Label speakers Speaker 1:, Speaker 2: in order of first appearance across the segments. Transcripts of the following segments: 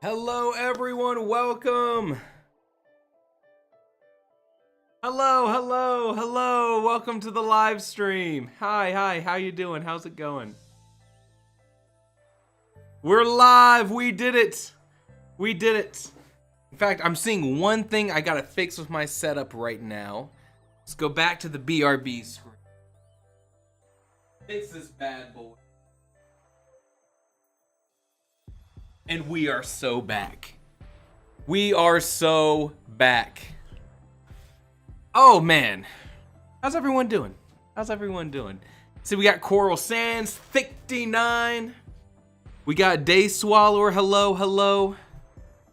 Speaker 1: Hello everyone, welcome. Hello. Welcome to the live stream. Hi, how you doing? How's it going? We're live, we did it. In fact, I'm seeing one thing I gotta fix with my setup right now. Let's go back to the BRB screen. Fix this bad boy. And we are so back. Oh man, how's everyone doing? See, we got Coral Sands, 59. We got Day Swallower, hello,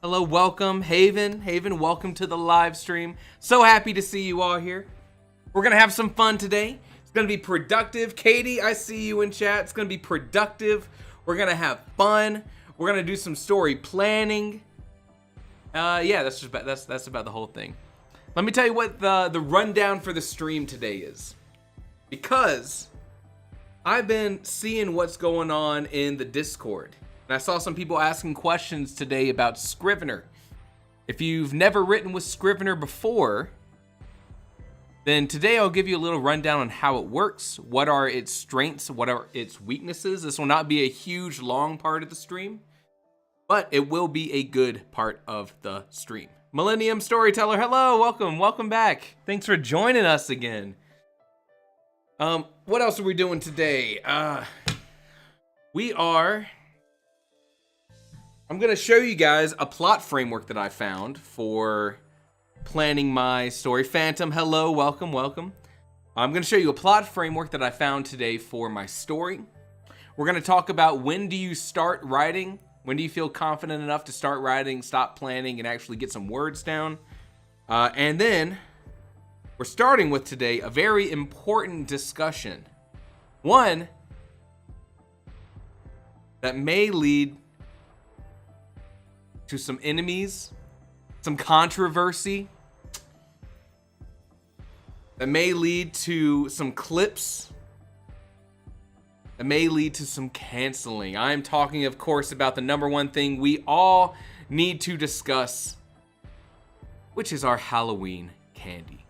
Speaker 1: welcome. Haven, welcome to the live stream. So happy to see you all here. We're gonna have some fun today. It's gonna be productive. Katie, I see you in chat. It's gonna be productive. We're gonna have fun. We're gonna do some story planning. Yeah, that's about the whole thing. Let me tell you what the rundown for the stream today is. Because I've been seeing what's going on in the Discord. And I saw some people asking questions today about Scrivener. If you've never written with Scrivener before, then today I'll give you a little rundown on how it works, what are its strengths, what are its weaknesses. This will not be a huge, long part of the stream, but it will be a good part of the stream. Millennium Storyteller, hello, welcome back. Thanks for joining us again. What else are we doing today? I'm gonna show you guys a plot framework that I found for planning my story. Phantom, hello, welcome. I'm gonna show you a plot framework that I found today for my story. We're gonna talk about when do you start writing? When do you feel confident enough to start writing, stop planning, and actually get some words down? And then we're starting with today a very important discussion. One that may lead to some enemies, some controversy, that may lead to some clips, that may lead to some canceling. I'm talking, of course, about the number one thing we all need to discuss, which is our Halloween candy.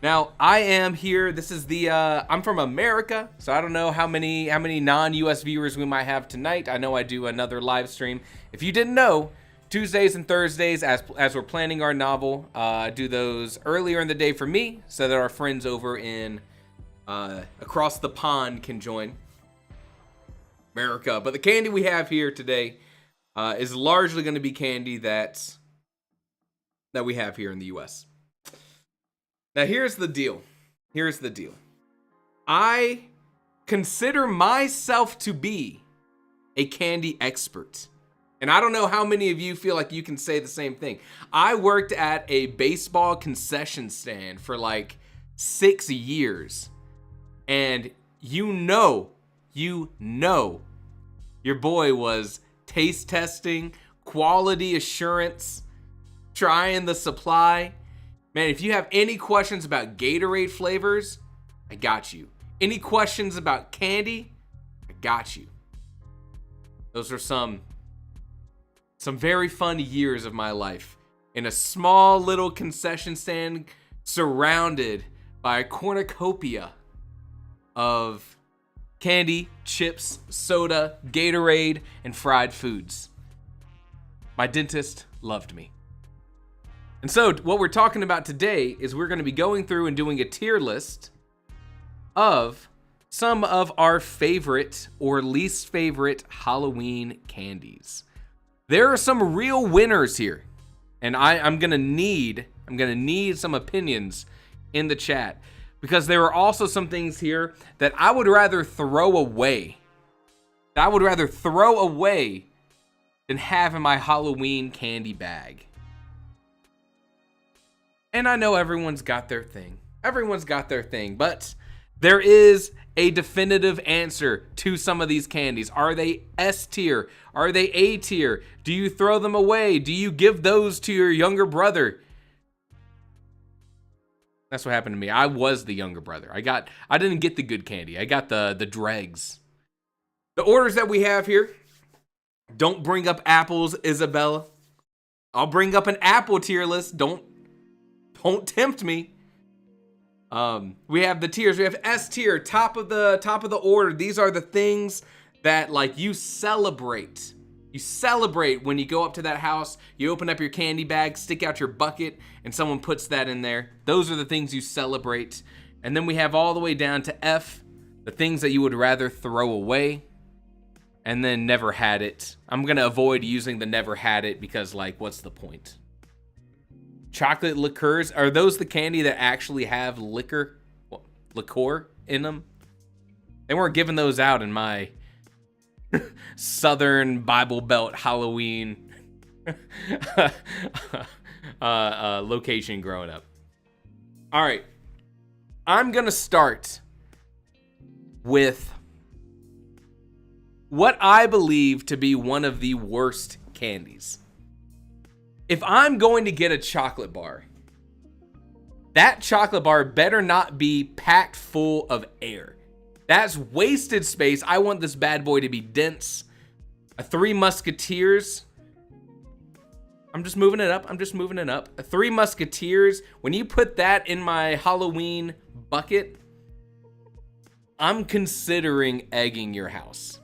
Speaker 1: Now, I am here, this is I'm from America, so I don't know how many non-US viewers we might have tonight. I know I do another live stream. If you didn't know, Tuesdays and Thursdays, as we're planning our novel, do those earlier in the day for me, so that our friends over in across the pond can join America. But the candy we have here today is largely going to be candy that we have here in the US. Now here's the deal. I consider myself to be a candy expert. And I don't know how many of you feel like you can say the same thing. I worked at a baseball concession stand for like 6 years. And you know, your boy was taste testing, quality assurance, trying the supply. Man, if you have any questions about Gatorade flavors, I got you. Any questions about candy, I got you. Those are some very fun years of my life in a small little concession stand surrounded by a cornucopia of candy, chips, soda, Gatorade, and fried foods. My dentist loved me. And so what we're talking about today is we're going to be going through and doing a tier list of some of our favorite or least favorite Halloween candies. There are some real winners here, and I'm gonna need some opinions in the chat, because there are also some things here that I would rather throw away. Than have in my Halloween candy bag. And I know everyone's got their thing, but there is a definitive answer to some of these candies. Are they S tier? Are they A tier? Do you throw them away? Do you give those to your younger brother? That's what happened to me. I was the younger brother. I didn't get the good candy. I got the dregs. The orders that we have here Don't bring up apples, Isabella. I'll bring up an apple tier list. Don't tempt me. We have the tiers. We have S tier, top of the order. These are the things that like you celebrate. You celebrate when you go up to that house, you open up your candy bag, stick out your bucket, and someone puts that in there. Those are the things you celebrate. And then we have all the way down to F, the things that you would rather throw away. And then never had it. I'm gonna avoid using the never had it because like, what's the point? Chocolate liqueurs, are those the candy that actually have liquor in them? They weren't giving those out in my Southern Bible Belt Halloween location growing up. All right, I'm gonna start with what I believe to be one of the worst candies. If I'm going to get a chocolate bar, that chocolate bar better not be packed full of air. That's wasted space. I want this bad boy to be dense. A Three Musketeers. I'm just moving it up. A Three Musketeers. When you put that in my Halloween bucket, I'm considering egging your house.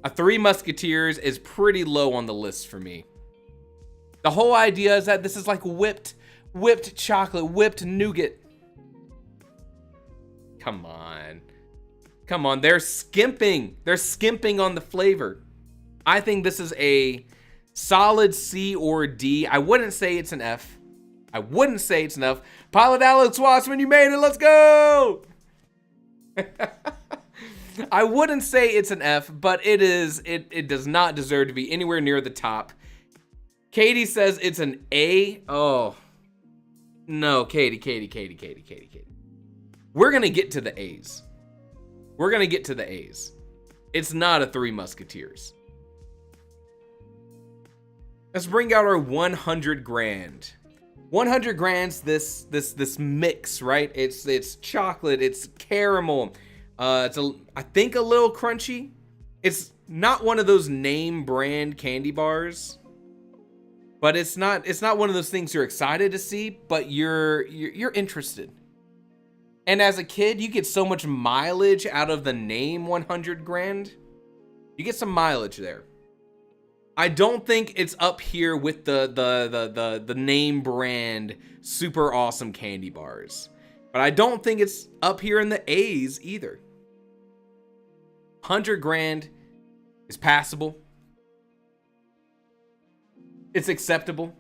Speaker 1: A Three Musketeers is pretty low on the list for me. The whole idea is that this is like whipped chocolate, whipped nougat. Come on. They're skimping on the flavor. I think this is a solid C or D. I wouldn't say it's an F. Pilot Alex Wassman, you made it. Let's go. I wouldn't say it's an F, but it does not deserve to be anywhere near the top. Katie says it's an A. Oh, no, Katie. We're going to get to the A's. It's not a Three Musketeers. Let's bring out our 100 grand. 100 grand's this mix, right? It's chocolate, it's caramel. I think a little crunchy. It's not one of those name brand candy bars, but it's not one of those things you're excited to see, but you're interested. And as a kid, you get so much mileage out of the name 100 grand. You get some mileage there. I don't think it's up here with the name brand super awesome candy bars, but I don't think it's up here in the A's either. 100 grand is passable. It's acceptable.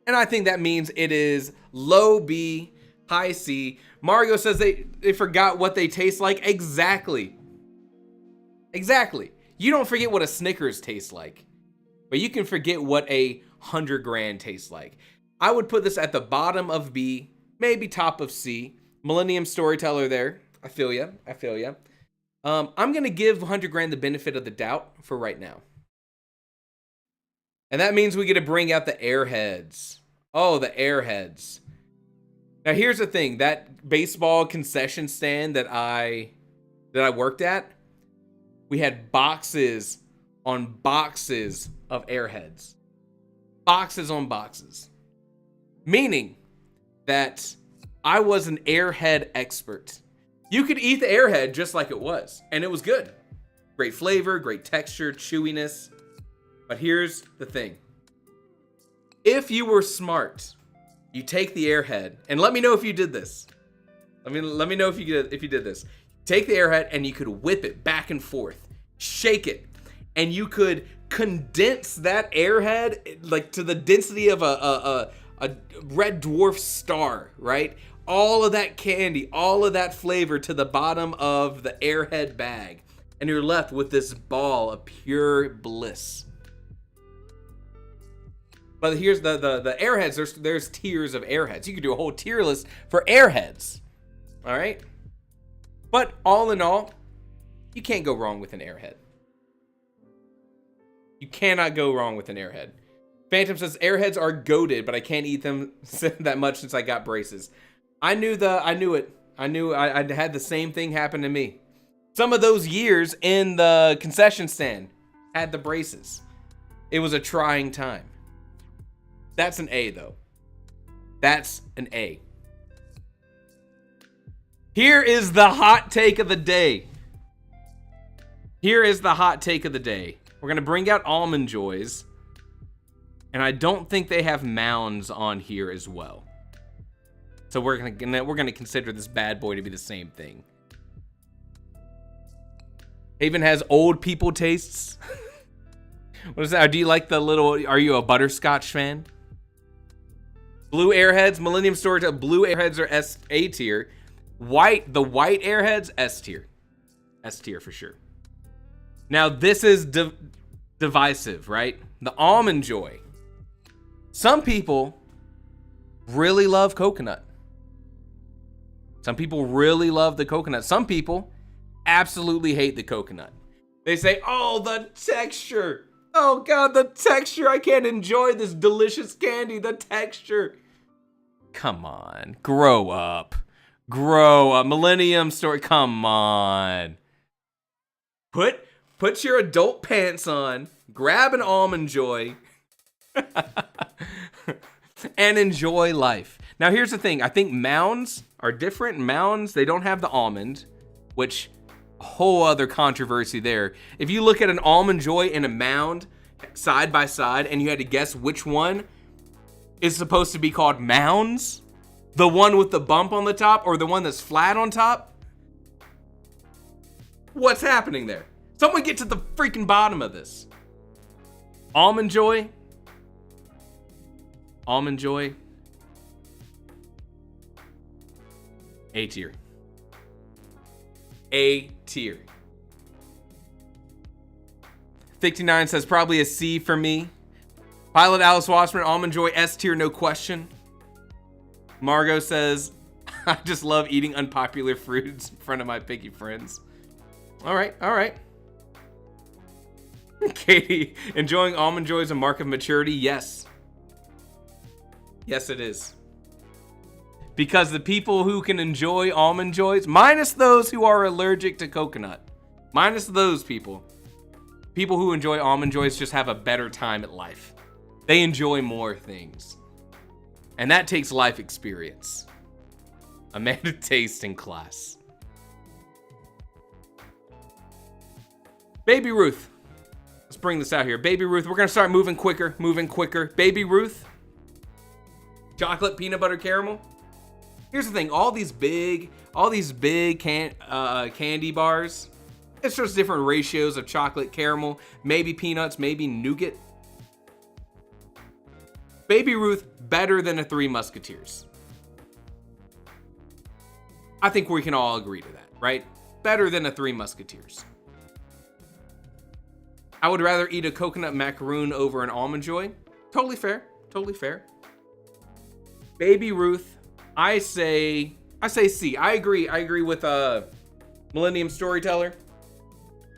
Speaker 1: And I think that means it is low B, high C. Mario says they forgot what they taste like. Exactly. You don't forget what a Snickers tastes like, but you can forget what a 100 grand tastes like. I would put this at the bottom of B, maybe top of C. Millennium Storyteller there. I feel ya. I'm going to give 100 grand the benefit of the doubt for right now. And that means we get to bring out the Airheads. Oh, the Airheads. Now here's the thing, that baseball concession stand that I worked at, we had boxes on boxes of Airheads. Boxes on boxes. Meaning that I was an Airhead expert. You could eat the Airhead just like it was, and it was good. Great flavor, great texture, chewiness. But here's the thing. If you were smart, you take the Airhead, and let me know if you did this. Let me know if you did this. Take the Airhead and you could whip it back and forth, shake it, and you could condense that Airhead like to the density of a red dwarf star, right? All of that candy, all of that flavor to the bottom of the Airhead bag, and you're left with this ball of pure bliss. But here's the Airheads. There's tiers of Airheads. You could do a whole tier list for Airheads. All right. But all in all, you can't go wrong with an Airhead. You cannot go wrong with an Airhead. Phantom says Airheads are goated, but I can't eat them that much since I got braces. I knew it. I had the same thing happen to me. Some of those years in the concession stand had the braces. It was a trying time. That's an A, though. That's an A. Here is the hot take of the day. Here is the hot take of the day. We're going to bring out Almond Joys. And I don't think they have mounds on here as well. So we're gonna consider this bad boy to be the same thing. Even has old people tastes. What is that? Do you like the little, are you a butterscotch fan? Blue Airheads, Millennium Storage, blue Airheads are A tier. The white Airheads, S tier. S tier for sure. Now this is divisive, right? The Almond Joy. Some people really love coconut. Some people really love the coconut. Some people absolutely hate the coconut. They say, oh, the texture. Oh God, the texture. I can't enjoy this delicious candy. The texture. Come on, grow up. Grow up. Millennium Story, come on. Put your adult pants on, grab an Almond Joy, and enjoy life. Now here's the thing, I think mounds are different. Mounds, they don't have the almond, which a whole other controversy there. If you look at an Almond Joy and a mound side by side and you had to guess which one is supposed to be called mounds, the one with the bump on the top or the one that's flat on top, what's happening there? Someone get to the freaking bottom of this. Almond Joy. Almond Joy. A tier. A tier. 59 says probably a C for me. Pilot Alice Wasserman, Almond Joy, S tier, no question. Margot says, I just love eating unpopular fruits in front of my picky friends. All right, all right. Katie, enjoying Almond Joy is a mark of maturity? Yes. Yes, it is. Because the people who can enjoy Almond Joys, minus those who are allergic to coconut, minus those people who enjoy Almond Joys just have a better time at life. They enjoy more things. And that takes life experience. Amanda taste in class. Baby Ruth. Let's bring this out here. Baby Ruth, we're gonna start moving quicker. Baby Ruth. Chocolate peanut butter caramel. Here's the thing, all these big candy bars, it's just different ratios of chocolate, caramel, maybe peanuts, maybe nougat. Baby Ruth, better than a Three Musketeers. I think we can all agree to that, right? Better than a Three Musketeers. I would rather eat a coconut macaroon over an Almond Joy. Totally fair, totally fair. Baby Ruth, I say C. I agree with Millennium Storyteller.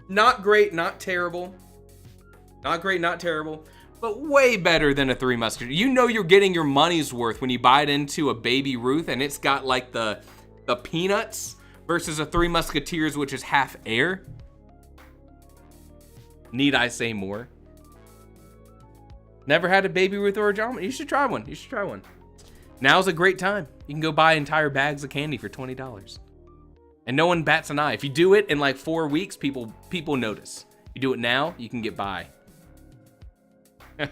Speaker 1: Not great, not terrible. Not great, not terrible, but way better than a Three Musketeers. You know you're getting your money's worth when you bite into a Baby Ruth and it's got like the peanuts versus a Three Musketeers, which is half air. Need I say more? Never had a Baby Ruth or a John? You should try one. You should try one. Now's a great time. You can go buy entire bags of candy for $20. And no one bats an eye. If you do it in like 4 weeks, people notice. You do it now, you can get by. All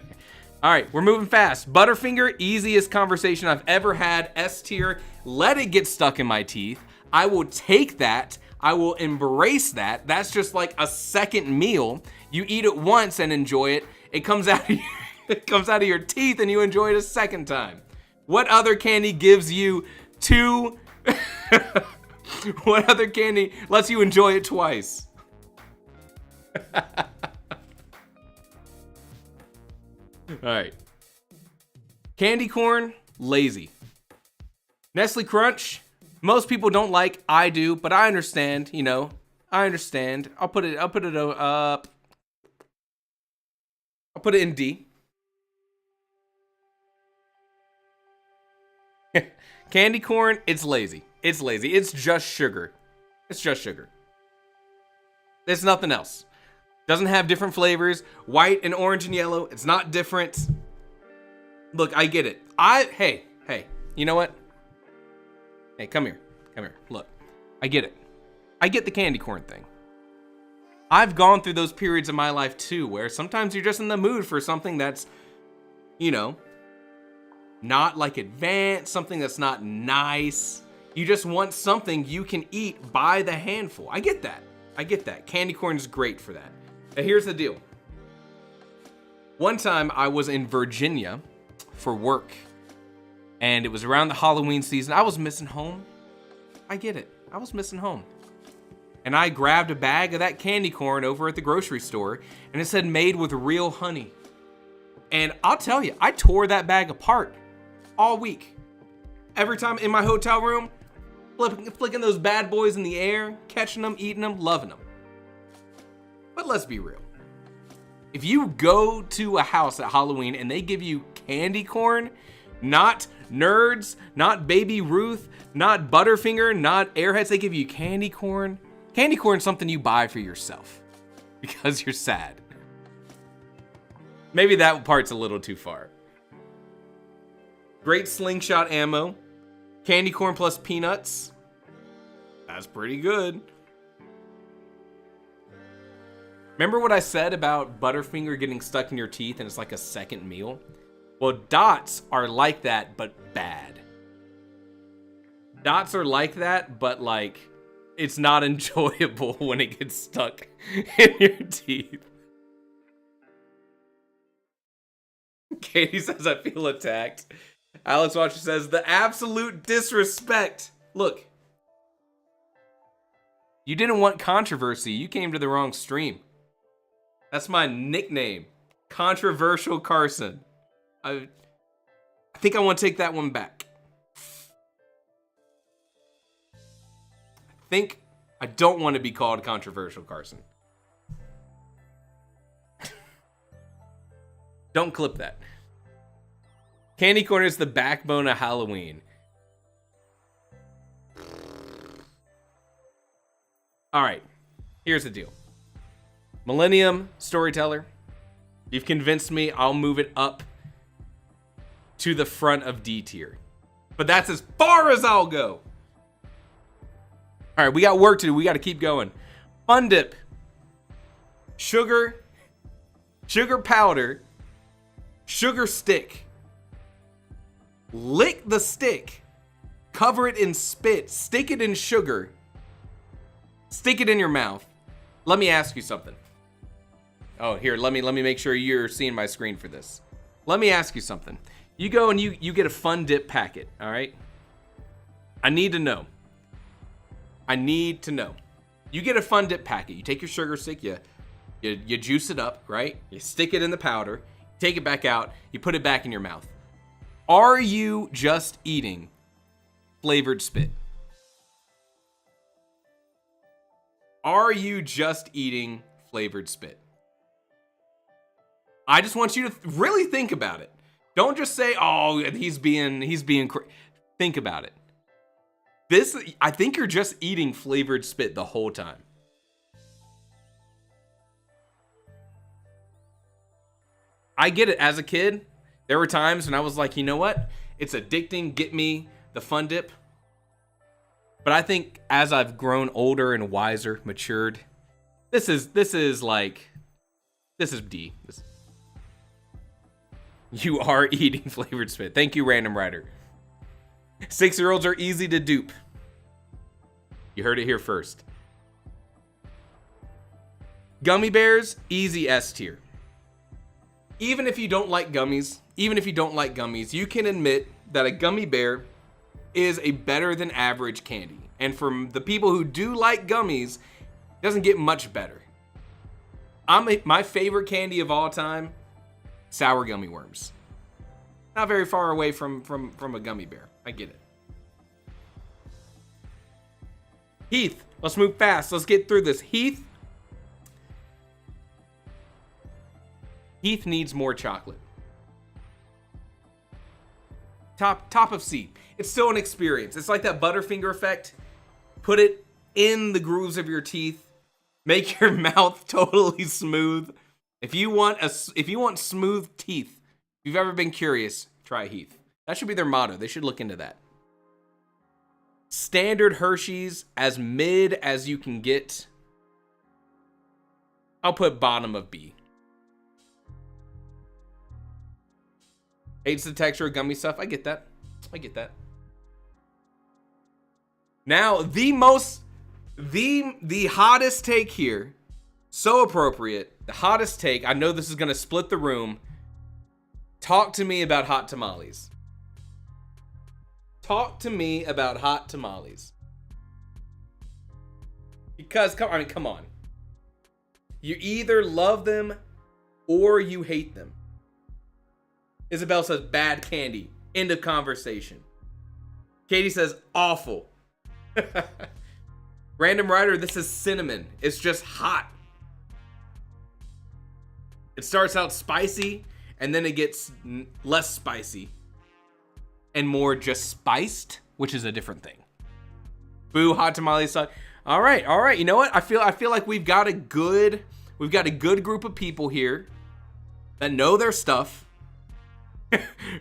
Speaker 1: right, we're moving fast. Butterfinger, easiest conversation I've ever had. S tier, let it get stuck in my teeth. I will take that. I will embrace that. That's just like a second meal. You eat it once and enjoy it. It comes out of your teeth and you enjoy it a second time. What other candy gives you two? What other candy lets you enjoy it twice? All right. Candy corn, lazy. Nestle Crunch, most people don't like. I do, but I understand. You know, I understand. I'll put it up. I'll put it in D. Candy corn, it's lazy. It's lazy. It's just sugar. It's just sugar. There's nothing else. Doesn't have different flavors. White and orange and yellow. It's not different. Look, I get it. Hey, you know what? Hey, come here. Look, I get it. I get the candy corn thing. I've gone through those periods of my life too, where sometimes you're just in the mood for something that's, you know, not like advanced, something that's not nice. You just want something you can eat by the handful. I get that. Candy corn is great for that. Now here's the deal. One time I was in Virginia for work, and it was around the Halloween season. I was missing home. I get it. I was missing home. And I grabbed a bag of that candy corn over at the grocery store, and it said made with real honey. And I'll tell you, I tore that bag apart all week. Every time in my hotel room, flicking those bad boys in the air, catching them, eating them, loving them. But let's be real. If you go to a house at Halloween and they give you candy corn, not Nerds, not Baby Ruth, not Butterfinger, not Airheads, they give you candy corn. Candy corn is something you buy for yourself because you're sad. Maybe that part's a little too far. Great slingshot ammo. Candy corn plus peanuts. That's pretty good. Remember what I said about Butterfinger getting stuck in your teeth and it's like a second meal? Well, Dots are like that, but bad. Dots are like that, but like, it's not enjoyable when it gets stuck in your teeth. Katie says, I feel attacked. Alex Watcher says, the absolute disrespect. Look, you didn't want controversy. You came to the wrong stream. That's my nickname. Controversial Carson. I think I want to take that one back. I don't want to be called Controversial Carson. Don't clip that. Candy corn is the backbone of Halloween. All right, here's the deal. Millennium Storyteller, you've convinced me. I'll move it up to the front of D tier. But that's as far as I'll go. All right, we got work to do. We got to keep going. Fun Dip. Sugar powder, sugar stick. Lick the stick. Cover it in spit. Stick it in sugar. Stick it in your mouth. Let me ask you something. Oh, here, let me make sure you're seeing my screen for this. Let me ask you something. You go and you get a Fun Dip packet, all right? I need to know. You get a Fun Dip packet. You take your sugar stick, you juice it up, right? You stick it in the powder, take it back out, you put it back in your mouth. Are you just eating flavored spit? Are you just eating flavored spit? I just want you to really think about it. Don't just say, "Oh, he's being think about it." I think you're just eating flavored spit the whole time. I get it. As a kid, there were times when I was like, you know what? It's addicting. Get me the Fun Dip. But I think as I've grown older and wiser, matured, this is D. You are eating flavored spit. Thank you, Random Rider. 6-year-olds are easy to dupe. You heard it here first. Gummy bears, easy S tier. Even if you don't like gummies, you can admit that a gummy bear is a better than average candy. And for the people who do like gummies, it doesn't get much better. My favorite candy of all time, sour gummy worms. Not very far away from a gummy bear. I get it. Heath, let's move fast. Let's get through this. Heath needs more chocolate. Top of C. It's still an experience. It's like that Butterfinger effect. Put it in the grooves of your teeth. Make your mouth totally smooth. If you want smooth teeth, if you've ever been curious, try Heath. That should be their motto. They should look into that. Standard Hershey's, as mid as you can get. I'll put bottom of B. Hates the texture of gummy stuff. I get that. I get that. Now, the hottest take here. So appropriate. The hottest take. I know this is going to split the room. Talk to me about hot tamales. Talk to me about hot tamales. Because, come on. You either love them or you hate them. Isabel says bad candy. End of conversation. Katie says awful. Random writer, this is cinnamon. It's just hot. It starts out spicy and then it gets less spicy and more just spiced, which is a different thing. Boo, hot tamale suck. All right. You know what? I feel like we've got a good group of people here that know their stuff.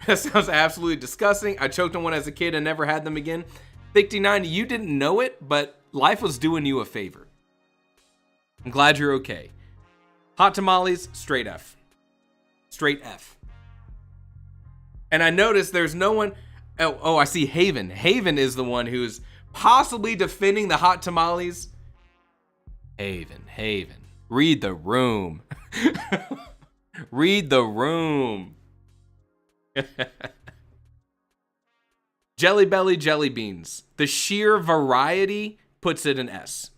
Speaker 1: That sounds absolutely disgusting. I choked on one as a kid and never had them again. 59, you didn't know it, but life was doing you a favor. I'm glad you're okay. Hot tamales, straight F. Straight F. And I noticed there's no one. Oh, I see Haven. Haven is the one who's possibly defending the hot tamales. Haven. Read the room. Read the room. Jelly Belly jelly beans. The sheer variety puts it in S.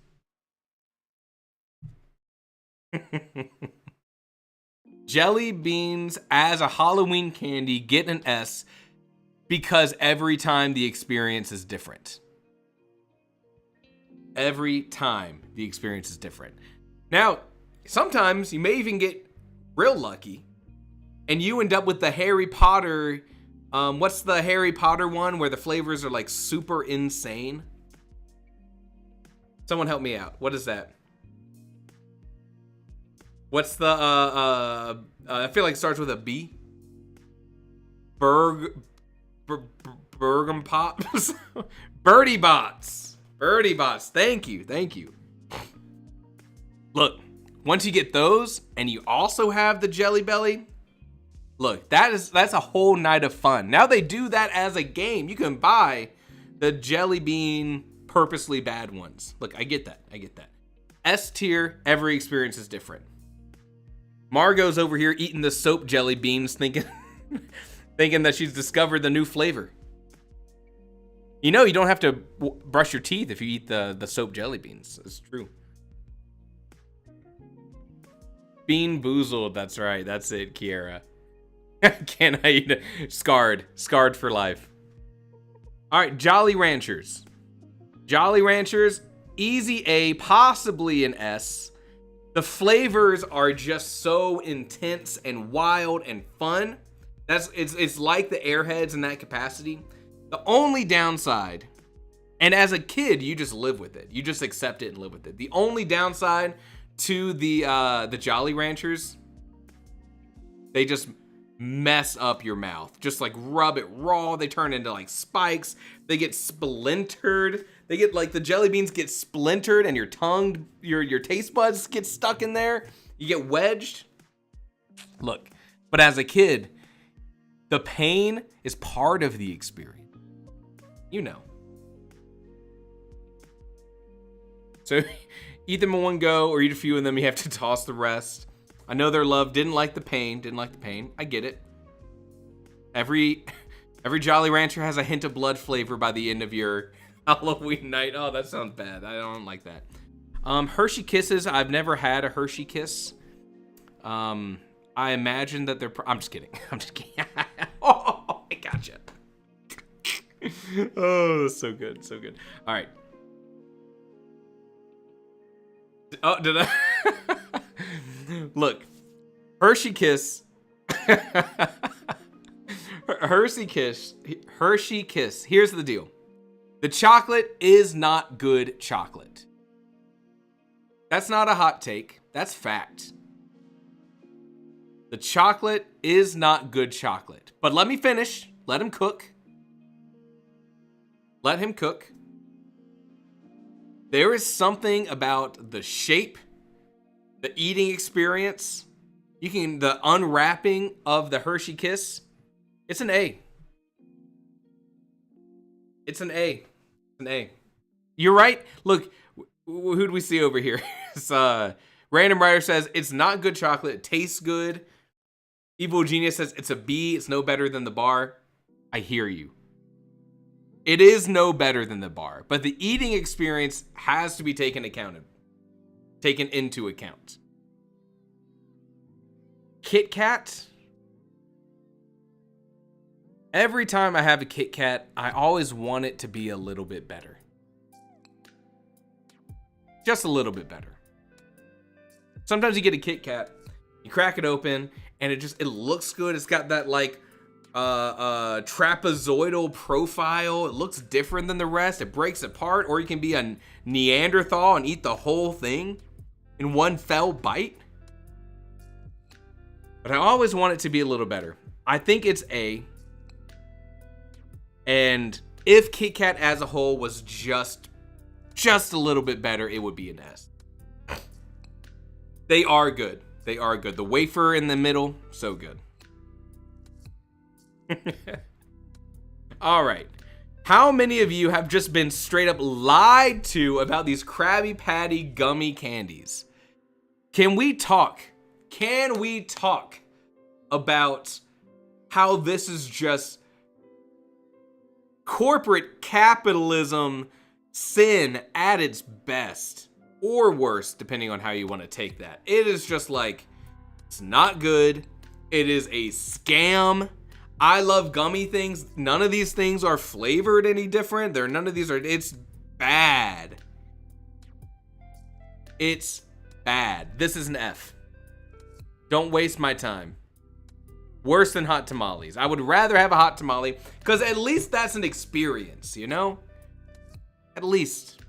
Speaker 1: Jelly beans as a Halloween candy get an S because every time the experience is different. Every time the experience is different. Now, sometimes you may even get real lucky and you end up with the Harry Potter. What's the Harry Potter one where the flavors are like super insane? Someone help me out. What is that? What's the, I feel like it starts with a B. Bergam Pops? Birdie Bots. Birdie Bots. Thank you. Look, once you get those and you also have the Jelly Belly, look, that's a whole night of fun. Now they do that as a game. You can buy the jelly bean purposely bad ones. Look, I get that. S tier, every experience is different. Margot's over here eating the soap jelly beans thinking that she's discovered the new flavor. You know, you don't have to brush your teeth if you eat the soap jelly beans. It's true. Bean Boozled, that's right. That's it, Kiera. Can I eat it? Scarred for life. All right, Jolly Ranchers. Jolly Ranchers, easy A, possibly an S. The flavors are just so intense and wild and fun. It's like the Airheads in that capacity. The only downside, and as a kid, you just live with it. You just accept it and live with it. The only downside to the Jolly Ranchers, they just mess up your mouth. Just like rub it raw. They turn into like spikes. They get splintered. They get like the jelly beans get splintered and your tongue, your taste buds get stuck in there. You get wedged. Look, but as a kid, the pain is part of the experience. You know. So eat them in one go or eat a few of them. You have to toss the rest. I know they're loved. Didn't like the pain. I get it. Every Jolly Rancher has a hint of blood flavor by the end of your Halloween night. Oh, that sounds bad. I don't like that. Hershey Kisses. I've never had a Hershey Kiss. I imagine that they're... I'm just kidding. Oh, I gotcha. Oh, that's so good. All right. Oh, did I? Look, Hershey Kiss. Hershey Kiss. Here's the deal. The chocolate is not good chocolate. That's not a hot take. That's fact. The chocolate is not good chocolate. But let me finish. Let him cook. Let him cook. There is something about the shape, the eating experience. The unwrapping of the Hershey Kiss. It's an A. It's an A. It's an A. You're right. Look, who do we see over here? It's, Random Writer says, it's not good chocolate. It tastes good. Evil Genius says, it's a B. It's no better than the bar. I hear you. It is no better than the bar. But the eating experience has to be taken into account. Kit Kat. Every time I have a Kit Kat, I always want it to be a little bit better. Just a little bit better. Sometimes you get a Kit Kat, you crack it open, and it looks good. It's got that like trapezoidal profile. It looks different than the rest. It breaks apart, or you can be a Neanderthal and eat the whole thing in one fell bite. But I always want it to be a little better. I think it's A. And if Kit Kat as a whole was just a little bit better, it would be an S. They are good. They are good. The wafer in the middle, so good. All right. How many of you have just been straight up lied to about these Krabby Patty gummy candies? Can we talk? Can we talk about how this is just corporate capitalism sin at its best, or worse, depending on how you want to take that? It is just like, it's not good. It is a scam. I love gummy things. None of these things are flavored any different. It's bad. It's bad. This is an F. Don't waste my time. Worse than hot tamales. I would rather have a hot tamale, because at least that's an experience, you know? At least.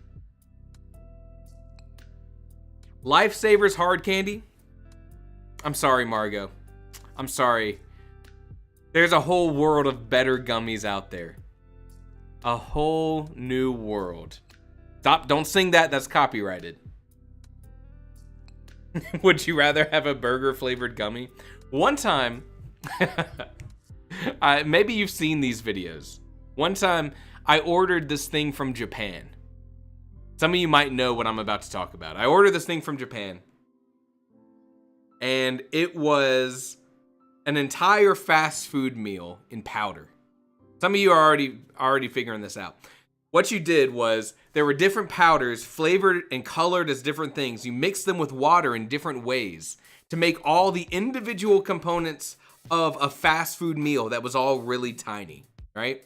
Speaker 1: Lifesavers hard candy. I'm sorry, Margot. I'm sorry. There's a whole world of better gummies out there. A whole new world. Stop, don't sing that. That's copyrighted. Would you rather have a burger flavored gummy? One time, maybe you've seen these videos. One time, I ordered this thing from Japan. Some of you might know what I'm about to talk about. I ordered this thing from Japan, and it was an entire fast food meal in powder. Some of you are already figuring this out. What you did was, there were different powders flavored and colored as different things. You mixed them with water in different ways to make all the individual components of a fast food meal that was all really tiny, right?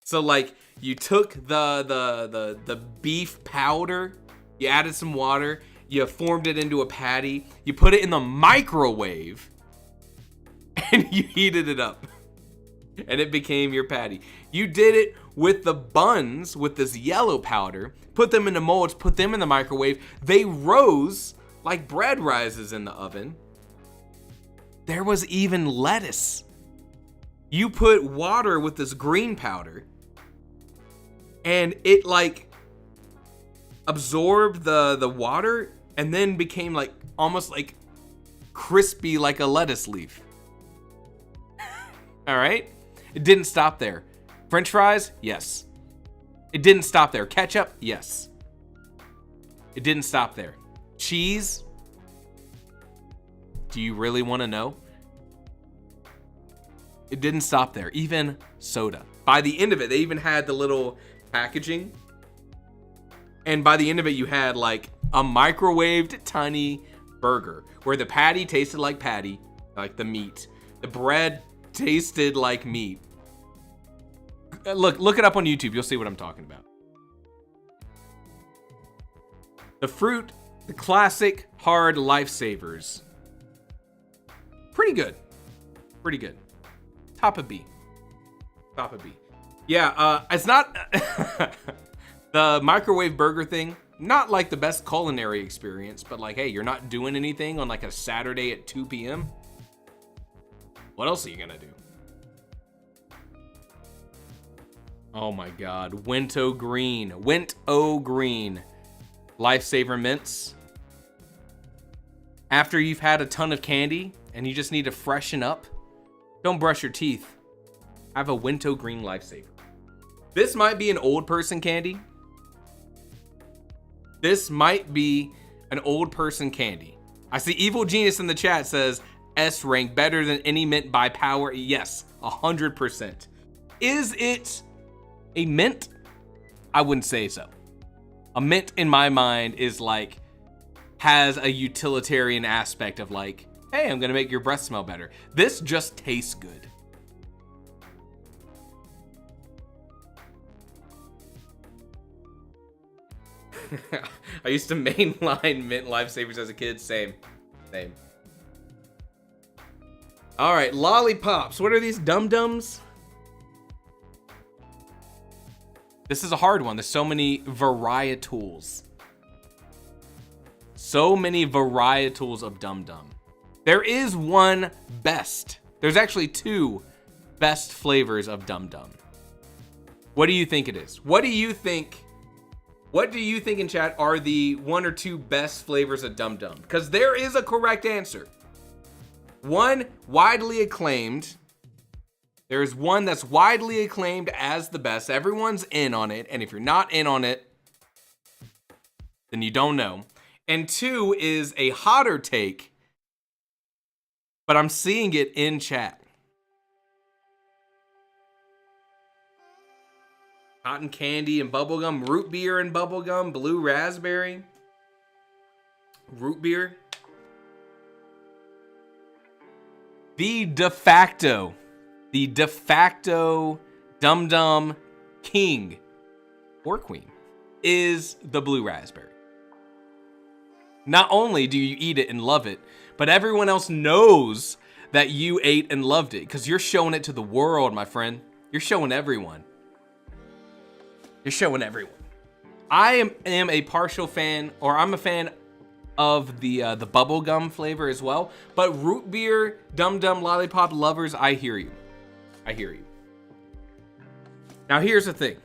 Speaker 1: So like, you took the beef powder, you added some water, you formed it into a patty, you put it in the microwave, and you heated it up, and it became your patty. You did it with the buns with this yellow powder, put them into molds, put them in the microwave. They rose like bread rises in the oven. There was even lettuce. You put water with this green powder, and it like absorbed the water and then became like almost like crispy like a lettuce leaf. All right? It didn't stop there. French fries? Yes. It didn't stop there. Ketchup? Yes. It didn't stop there. Cheese? Do you really want to know? It didn't stop there. Even soda. By the end of it, they even had the little packaging. And by the end of it, you had like a microwaved tiny burger where the patty tasted like patty, like the meat. The bread tasted like meat. Look it up on YouTube. You'll see what I'm talking about. The fruit, the classic hard lifesavers. Pretty good. Pretty good. Top of B. Top of B. Yeah, it's not... The microwave burger thing, not like the best culinary experience, but like, hey, you're not doing anything on like a Saturday at 2 p.m. What else are you gonna do? Oh my God, Winto Green. Winto Green. Lifesaver mints. After you've had a ton of candy and you just need to freshen up, don't brush your teeth. Have a Winto Green Lifesaver. This might be an old person candy. This might be an old person candy. I see Evil Genius in the chat says S rank, better than any mint by power. Yes, 100%. Is it a mint? I wouldn't say so. A mint in my mind is like, has a utilitarian aspect of like, hey, I'm gonna make your breath smell better. This just tastes good. I used to mainline mint lifesavers as a kid. Same. All right, lollipops. What are these dum-dums? This is a hard one. There's so many varietals. So many varietals of dum-dum. There is one best. There's actually two best flavors of dum-dum. What do you think it is? What do you think in chat are the one or two best flavors of dum-dum? Because there is a correct answer. One widely acclaimed. There's one that's widely acclaimed as the best. Everyone's in on it. And if you're not in on it, then you don't know. And two is a hotter take, but I'm seeing it in chat. Cotton candy and bubblegum, root beer and bubblegum, blue raspberry, root beer. The de facto Dum Dum king or queen is the blue raspberry. Not only do you eat it and love it, but everyone else knows that you ate and loved it because you're showing it to the world, my friend. You're showing everyone. You're showing everyone. I am a partial fan, or I'm a fan of the bubblegum flavor as well. But root beer, Dum Dum lollipop lovers, I hear you. I hear you. Now here's the thing.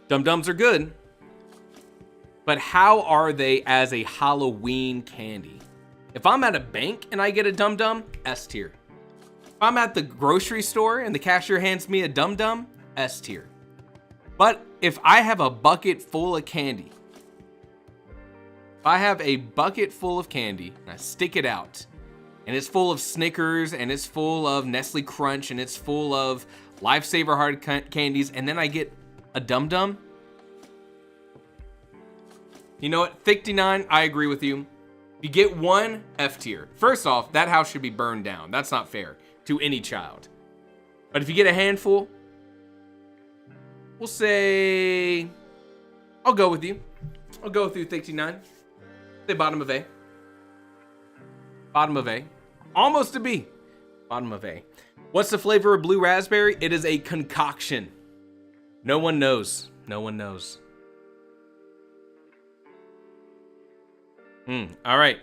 Speaker 1: Dum Dums are good, but how are they as a Halloween candy? If I'm at a bank and I get a Dum Dum, S tier. If I'm at the grocery store and the cashier hands me a Dum Dum, S tier. But if I have a bucket full of candy, if I have a bucket full of candy and I stick it out and it's full of Snickers and it's full of Nestle Crunch and it's full of Lifesaver hard candies, and then I get a Dum Dum, you know what? 59, I agree with you. If you get one, F tier. First off, that house should be burned down. That's not fair to any child. But if you get a handful, we'll say, I'll go with you. I'll go with you, 69. Say bottom of A. Bottom of A. Almost a B. Bottom of A. What's the flavor of blue raspberry? It is a concoction. No one knows. No one knows. All right.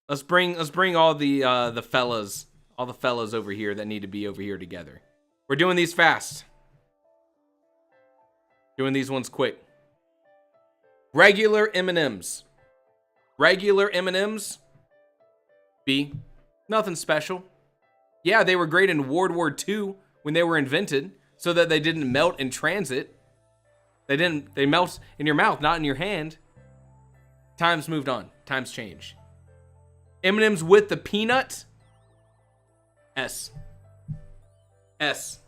Speaker 1: Let's bring all the fellas over here that need to be over here together. We're doing these fast. Doing these ones quick. Regular M&Ms. Regular M&Ms. B. Nothing special. Yeah, they were great in World War II when they were invented, so that they didn't melt in transit. They melt in your mouth, not in your hand. Times moved on. Times changed. M&Ms with the peanut. S. S.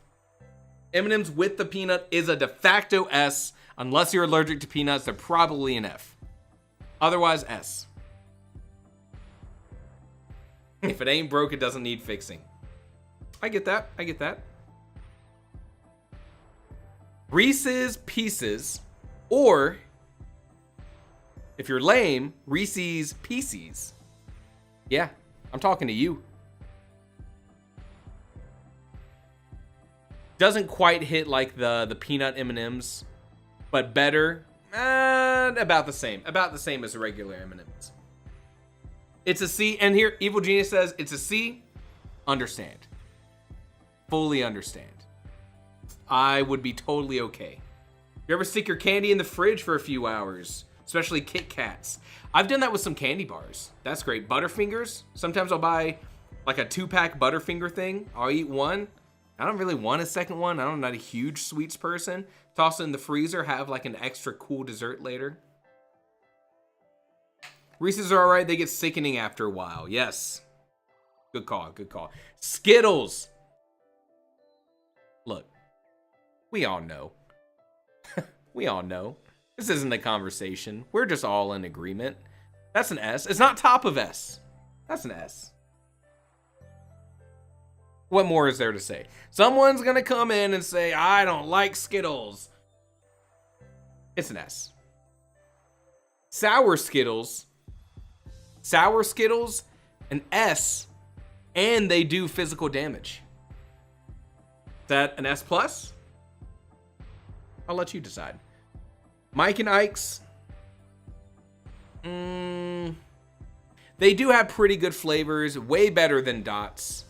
Speaker 1: M&Ms with the peanut is a de facto S. Unless you're allergic to peanuts, they're probably an F. Otherwise, S. If it ain't broke, it doesn't need fixing. I get that. I get that. Reese's Pieces, or if you're lame, Reese's Pieces. Yeah, I'm talking to you. Doesn't quite hit like the peanut M&Ms. but better. About the same as a regular M&M's. It's a C, and here Evil Genius says it's a C. Understand, fully understand. I would be totally okay. You ever stick your candy in the fridge for a few hours, especially Kit Kats? I've done that with some candy bars. That's great. Butterfingers. Sometimes I'll buy like a 2-pack Butterfinger thing. I'll eat one. I don't really want a second one. I'm not a huge sweets person. Toss it in the freezer, have like an extra cool dessert later. Reese's are all right. They get sickening after a while. Yes. Good call, good call. Skittles. Look, we all know. We all know. This isn't a conversation. We're just all in agreement. That's an S. It's not top of S. That's an S. What more is there to say? Someone's gonna come in and say, I don't like Skittles. It's an S. Sour Skittles. Sour Skittles, an S, and they do physical damage. Is that an S plus? I'll let you decide. Mike and Ike's. They do have pretty good flavors, way better than Dots.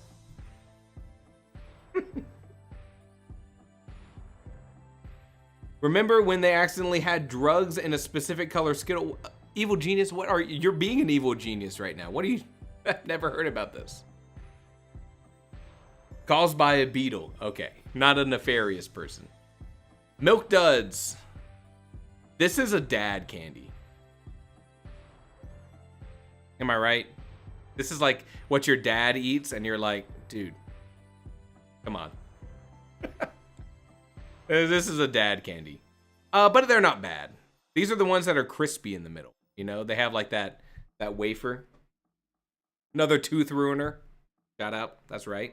Speaker 1: Remember when they accidentally had drugs in a specific color Skittle? Evil Genius, what are you? You're being an evil genius right now. What are you? I've never heard about this. Caused by a beetle. Okay, not a nefarious person. Milk Duds. This is a dad candy. Am I right? This is like what your dad eats and you're like, dude, come on. This is a dad candy. But they're not bad. These are the ones that are crispy in the middle. You know, they have like that wafer. Another tooth ruiner. Shout out. That's right.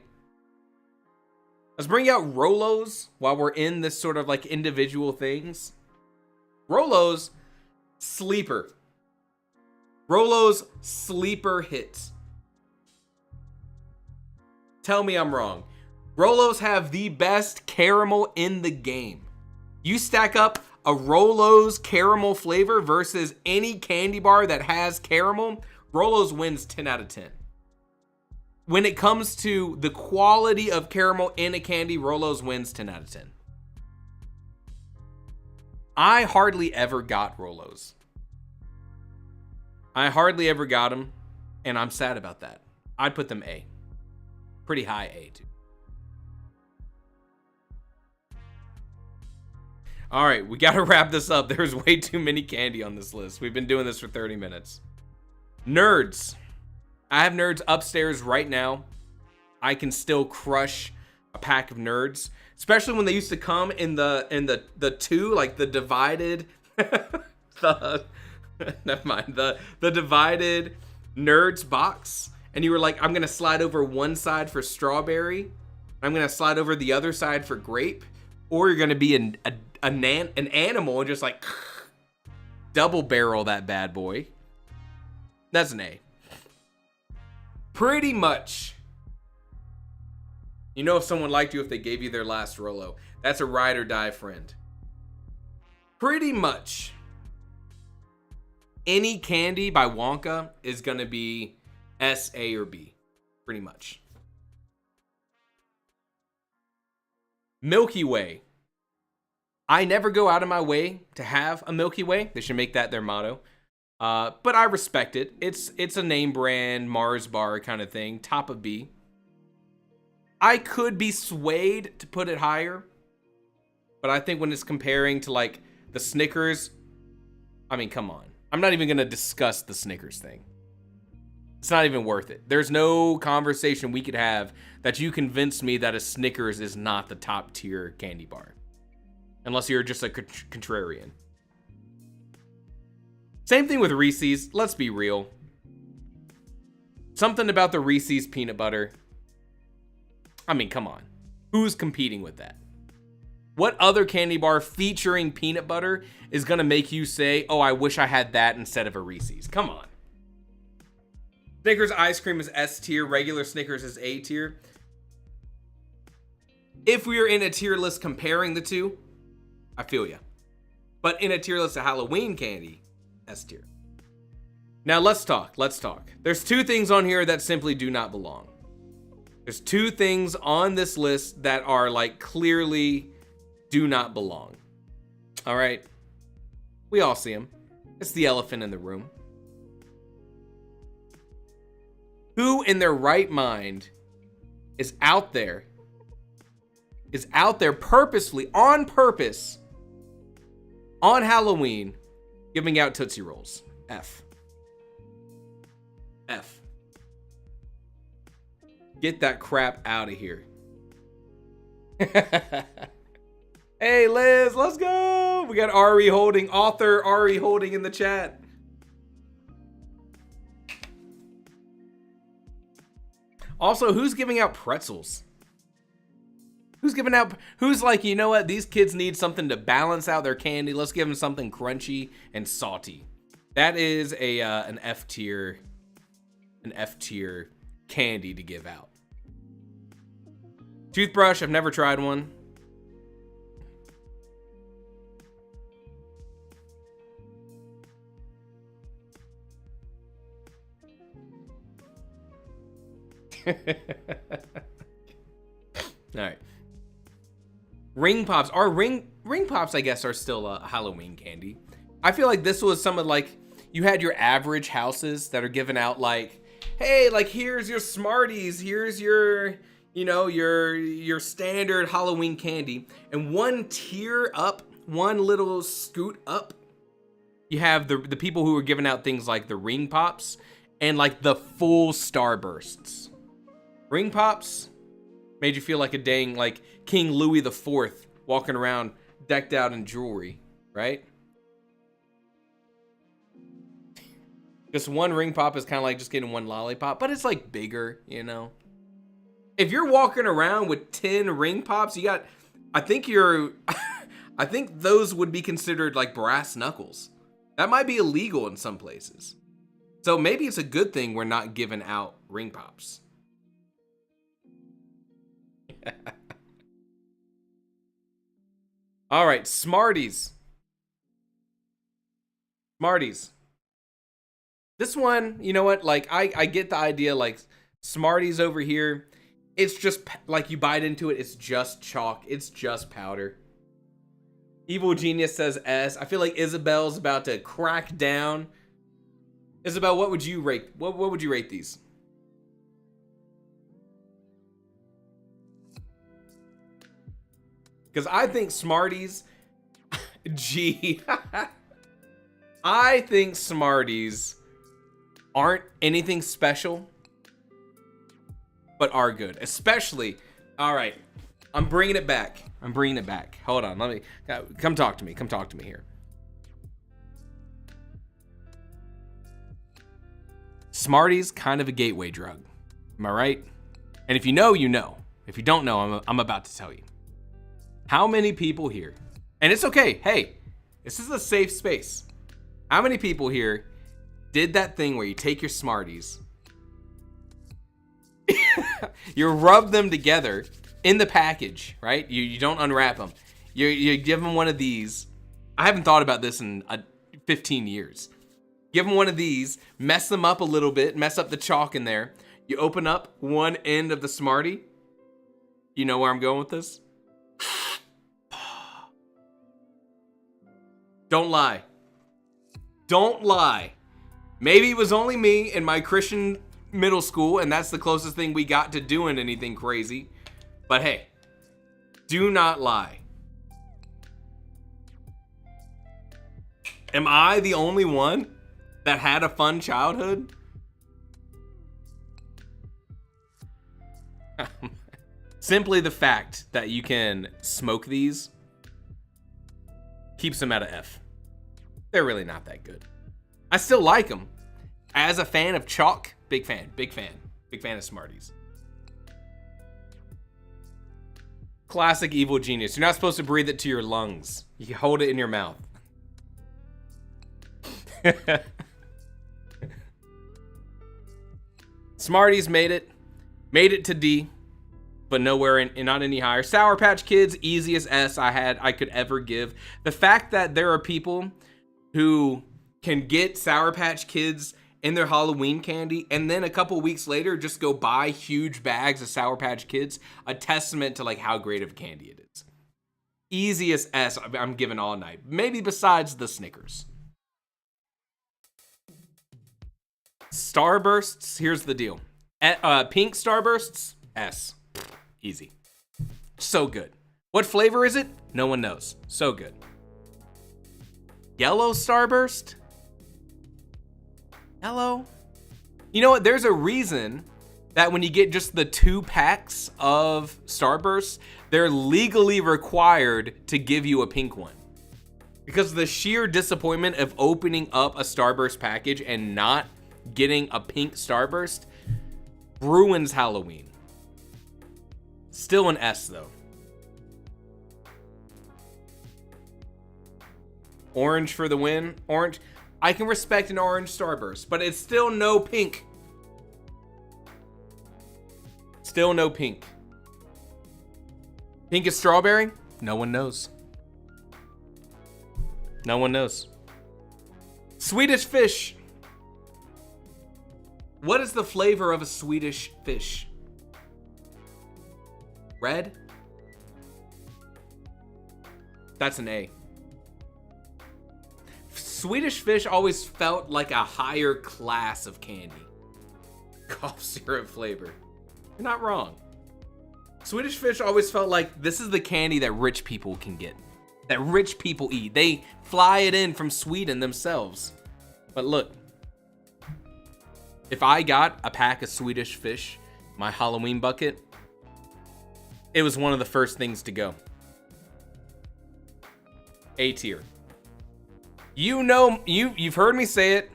Speaker 1: Let's bring out Rolos while we're in this sort of like individual things. Rolos, sleeper. Rolos, sleeper hits. Tell me I'm wrong. Rolos have the best caramel in the game. You stack up a Rolos caramel flavor versus any candy bar that has caramel, Rolos wins 10 out of 10. When it comes to the quality of caramel in a candy, Rolos wins 10 out of 10. I hardly ever got Rolos. I hardly ever got them, and I'm sad about that. I'd put them A. Pretty high A, too. All right, we got to wrap this up. There's way too many candy on this list. We've been doing this for 30 minutes. Nerds. I have Nerds upstairs right now. I can still crush a pack of Nerds, especially when they used to come in the two, like the divided never mind, the divided Nerds box, and you were like, I'm gonna slide over one side for strawberry, I'm gonna slide over the other side for grape, or you're gonna be an animal and just like double barrel that bad boy. That's an A. Pretty much. You know if someone liked you if they gave you their last Rolo. That's a ride or die friend. Pretty much. Any candy by Wonka is going to be S, A, or B. Pretty much. Milky Way. I never go out of my way to have a Milky Way. They should make that their motto. But I respect it. It's a name brand, Mars bar kind of thing. Top of B. I could be swayed to put it higher. But I think when it's comparing to like the Snickers, I mean, come on. I'm not even going to discuss the Snickers thing. It's not even worth it. There's no conversation we could have that you convince me that a Snickers is not the top tier candy bar. Unless you're just a contrarian. Same thing with Reese's. Let's be real. Something about the Reese's peanut butter. I mean, come on. Who's competing with that? What other candy bar featuring peanut butter is going to make you say, oh, I wish I had that instead of a Reese's? Come on. Snickers ice cream is S tier. Regular Snickers is A tier. If we are in a tier list comparing the two, I feel ya. But in a tier list of Halloween candy, S tier. Now let's talk. There's two things on here that simply do not belong. There's two things on this list that are like clearly do not belong. All right. We all see them. It's the elephant in the room. Who in their right mind is out there purposefully, on purpose, on Halloween, giving out Tootsie Rolls? F. Get that crap out of here. Hey, Liz, let's go. We got author Ari Holding in the chat. Also, who's giving out pretzels? Who's like, you know what? These kids need something to balance out their candy. Let's give them something crunchy and salty. That is an F tier candy to give out. Toothbrush, I've never tried one. All right. Ring pops. Our ring pops, I guess, are still a Halloween candy. I feel like this was some of like, you had your average houses that are giving out like, hey, like here's your Smarties, here's your, you know, your standard Halloween candy. And one tier up, one little scoot up, you have the people who are giving out things like the ring pops and like the full starbursts. Ring pops made you feel like a dang like King Louis IV walking around decked out in jewelry, right? Just one ring pop is kind of like just getting one lollipop, but it's like bigger, you know? If you're walking around with 10 ring pops, you got, I think those would be considered like brass knuckles. That might be illegal in some places. So maybe it's a good thing we're not giving out ring pops. All right, Smarties. This one, you know what? Like, I get the idea, like, Smarties over here, it's just, like, you bite into it, it's just chalk. It's just powder. Evil Genius says S. I feel like Isabel's about to crack down. Isabel, what would you rate? What would you rate these? Because I think Smarties, G, I think Smarties aren't anything special, but are good. Especially, all right, I'm bringing it back. Hold on, let me, come talk to me here. Smarties, kind of a gateway drug. Am I right? And if you know, you know. If you don't know, I'm about to tell you. How many people here, and it's okay, hey, this is a safe space. How many people here did that thing where you take your Smarties, you rub them together in the package, right? You don't unwrap them. You give them one of these. I haven't thought about this in 15 years. Give them one of these, mess them up a little bit, mess up the chalk in there. You open up one end of the Smartie. You know where I'm going with this? Don't lie. Maybe it was only me in my Christian middle school, and that's the closest thing we got to doing anything crazy. But hey, do not lie. Am I the only one that had a fun childhood? Simply the fact that you can smoke these keeps them at a F. They're really not that good. I still like them. As a fan of chalk, big fan of Smarties. Classic Evil Genius. You're not supposed to breathe it to your lungs. You can hold it in your mouth. Smarties made it to D. but nowhere in not any higher. Sour Patch Kids, easiest S I could ever give. The fact that there are people who can get Sour Patch Kids in their Halloween candy and then a couple weeks later just go buy huge bags of Sour Patch Kids, a testament to like how great of a candy it is. Easiest S I'm giving all night. Maybe besides the Snickers. Starbursts, here's the deal. Pink Starbursts, S. Easy. So good. What flavor is it? No one knows. So good. Yellow Starburst? Yellow? You know what? There's a reason that when you get just the 2 packs of Starbursts, they're legally required to give you a pink one. Because the sheer disappointment of opening up a Starburst package and not getting a pink Starburst ruins Halloween. Still an S though. Orange for the win. Orange. I can respect an orange Starburst, but it's still no pink. Still no pink. Pink is strawberry? No one knows. No one knows. Swedish fish. What is the flavor of a Swedish fish? Red? That's an A. Swedish fish always felt like a higher class of candy. Cough syrup flavor. You're not wrong. Swedish fish always felt like this is the candy that rich people can get. That rich people eat. They fly it in from Sweden themselves. But look. If I got a pack of Swedish fish, my Halloween bucket, it was one of the first things to go. A tier. You know, you've heard me say it.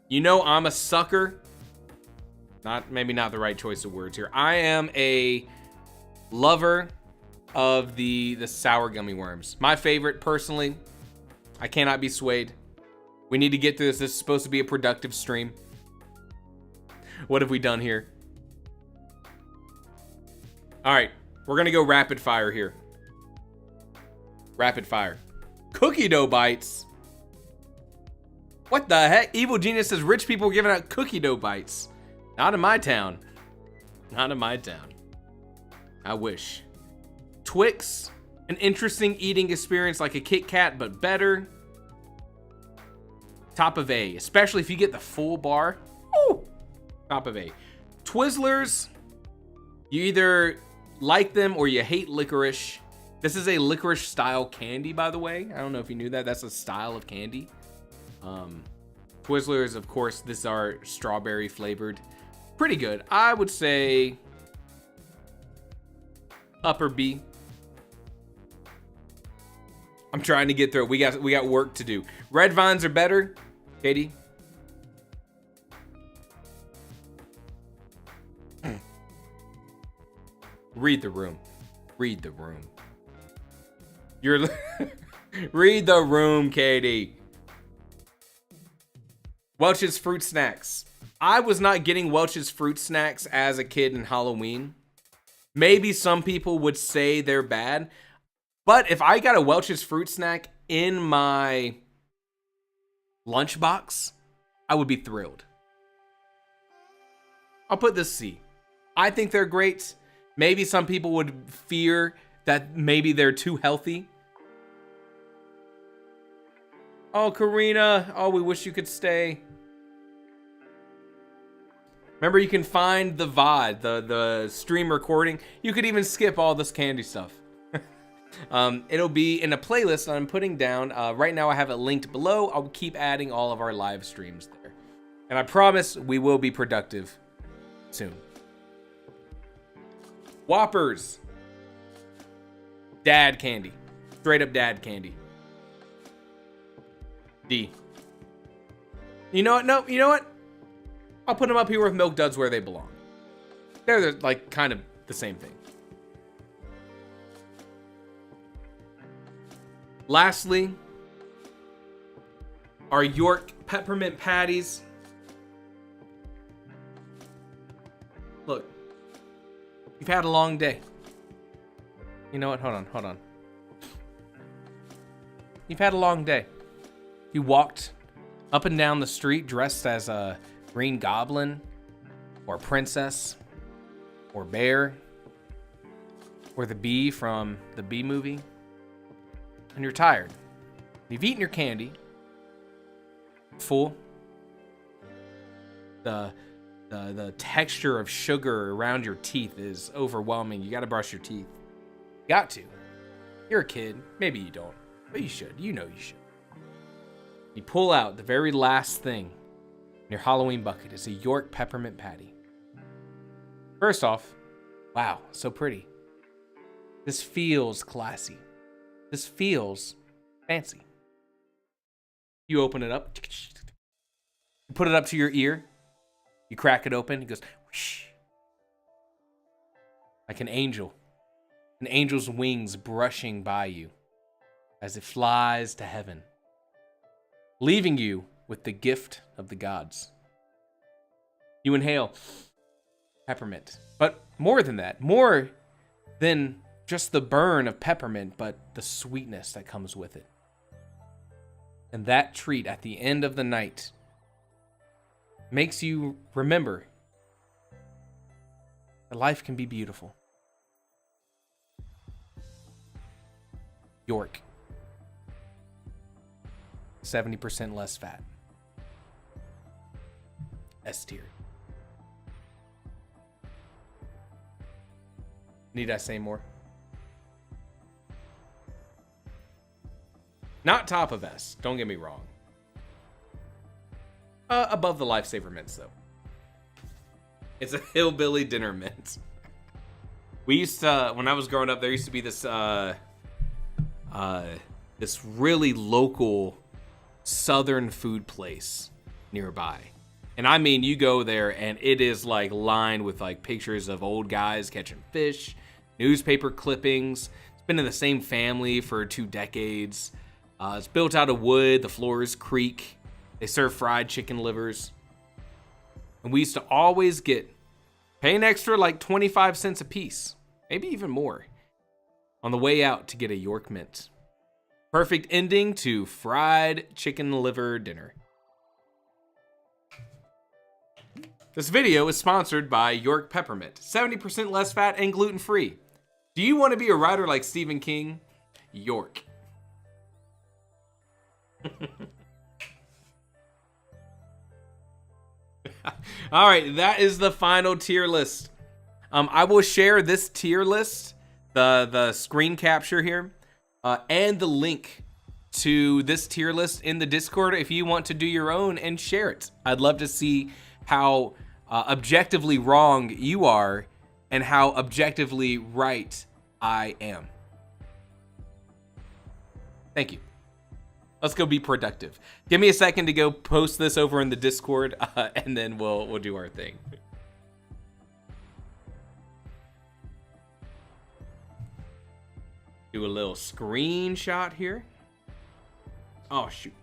Speaker 1: You know I'm a sucker. Maybe not the right choice of words here. I am a lover of the sour gummy worms. My favorite, personally. I cannot be swayed. We need to get through this. This is supposed to be a productive stream. What have we done here? All right, we're gonna go rapid fire here. Rapid fire. Cookie dough bites. What the heck? Evil Genius says rich people giving out cookie dough bites. Not in my town. Not in my town. I wish. Twix, an interesting eating experience like a Kit Kat, but better. Top of A, especially if you get the full bar. Ooh. Top of A. Twizzlers, you either like them or you hate licorice. This is a licorice style candy, by the way. I don't know if you knew that. That's a style of candy. Twizzlers, of course, this are strawberry flavored. Pretty good. I would say upper B. I'm trying to get through it. We got work to do. Red Vines are better. Katie? Read the room. Read the room. You're read the room, Katie. Welch's Fruit Snacks. I was not getting Welch's Fruit Snacks as a kid in Halloween. Maybe some people would say they're bad, but if I got a Welch's Fruit Snack in my lunchbox, I would be thrilled. I'll put this C. I think they're great. Maybe some people would fear that maybe they're too healthy. Oh, Karina. Oh, we wish you could stay. Remember, you can find the VOD, the stream recording. You could even skip all this candy stuff. It'll be in a playlist I'm putting down. Right now I have it linked below. I'll keep adding all of our live streams there. And I promise we will be productive soon. Whoppers. Dad candy. Straight up dad candy. D. You know what? No, you know what? I'll put them up here with Milk Duds where they belong. They're like kind of the same thing. Lastly, our York peppermint patties. You've had a long day. You know what? Hold on. You've had a long day. You walked up and down the street dressed as a green goblin or princess or bear or the bee from the Bee Movie. And you're tired. You've eaten your candy. Full. The texture of sugar around your teeth is overwhelming. You gotta brush your teeth. Got to. You're a kid. Maybe you don't. But you should. You know you should. You pull out the very last thing in your Halloween bucket. It's a York peppermint patty. First off, wow, so pretty. This feels classy. This feels fancy. You open it up. You put it up to your ear. You crack it open. It goes whoosh. Like an angel. An angel's wings brushing by you as it flies to heaven, leaving you with the gift of the gods. You inhale peppermint, but more than that, more than just the burn of peppermint, but the sweetness that comes with it. And that treat at the end of the night makes you remember that life can be beautiful. York. 70% less fat. S tier. Need I say more? Not top of S, don't get me wrong. Above the Lifesaver mints, though. It's a hillbilly dinner mint. We used to, when I was growing up, there used to be this this really local southern food place nearby. And I mean, you go there and it is like lined with like pictures of old guys catching fish, newspaper clippings. It's been in the same family for 2 decades. It's built out of wood. The floors creak. They serve fried chicken livers. And we used to always pay an extra like 25 cents a piece, maybe even more, on the way out to get a York mint. Perfect ending to fried chicken liver dinner. This video is sponsored by York Peppermint. 70% less fat and gluten-free. Do you want to be a writer like Stephen King? York. All right, that is the final tier list. I will share this tier list, the screen capture here, and the link to this tier list in the Discord if you want to do your own and share it. I'd love to see how objectively wrong you are and how objectively right I am. Thank you. Let's go be productive. Give me a second to go post this over in the Discord, and then we'll do our thing. Do a little screenshot here. Oh, shoot.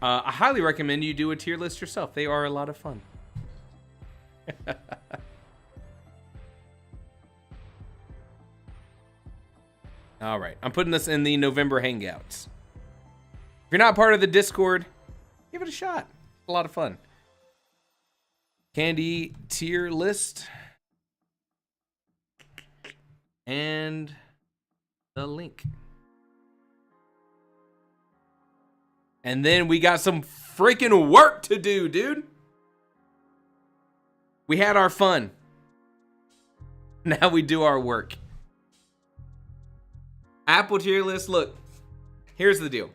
Speaker 1: I highly recommend you do a tier list yourself. They are a lot of fun. All right, I'm putting this in the November Hangouts. If you're not part of the Discord, give it a shot. It's a lot of fun. Candy tier list. And the link. And then we got some freaking work to do, dude. We had our fun. Now we do our work. Apple tier list, look. Here's the deal.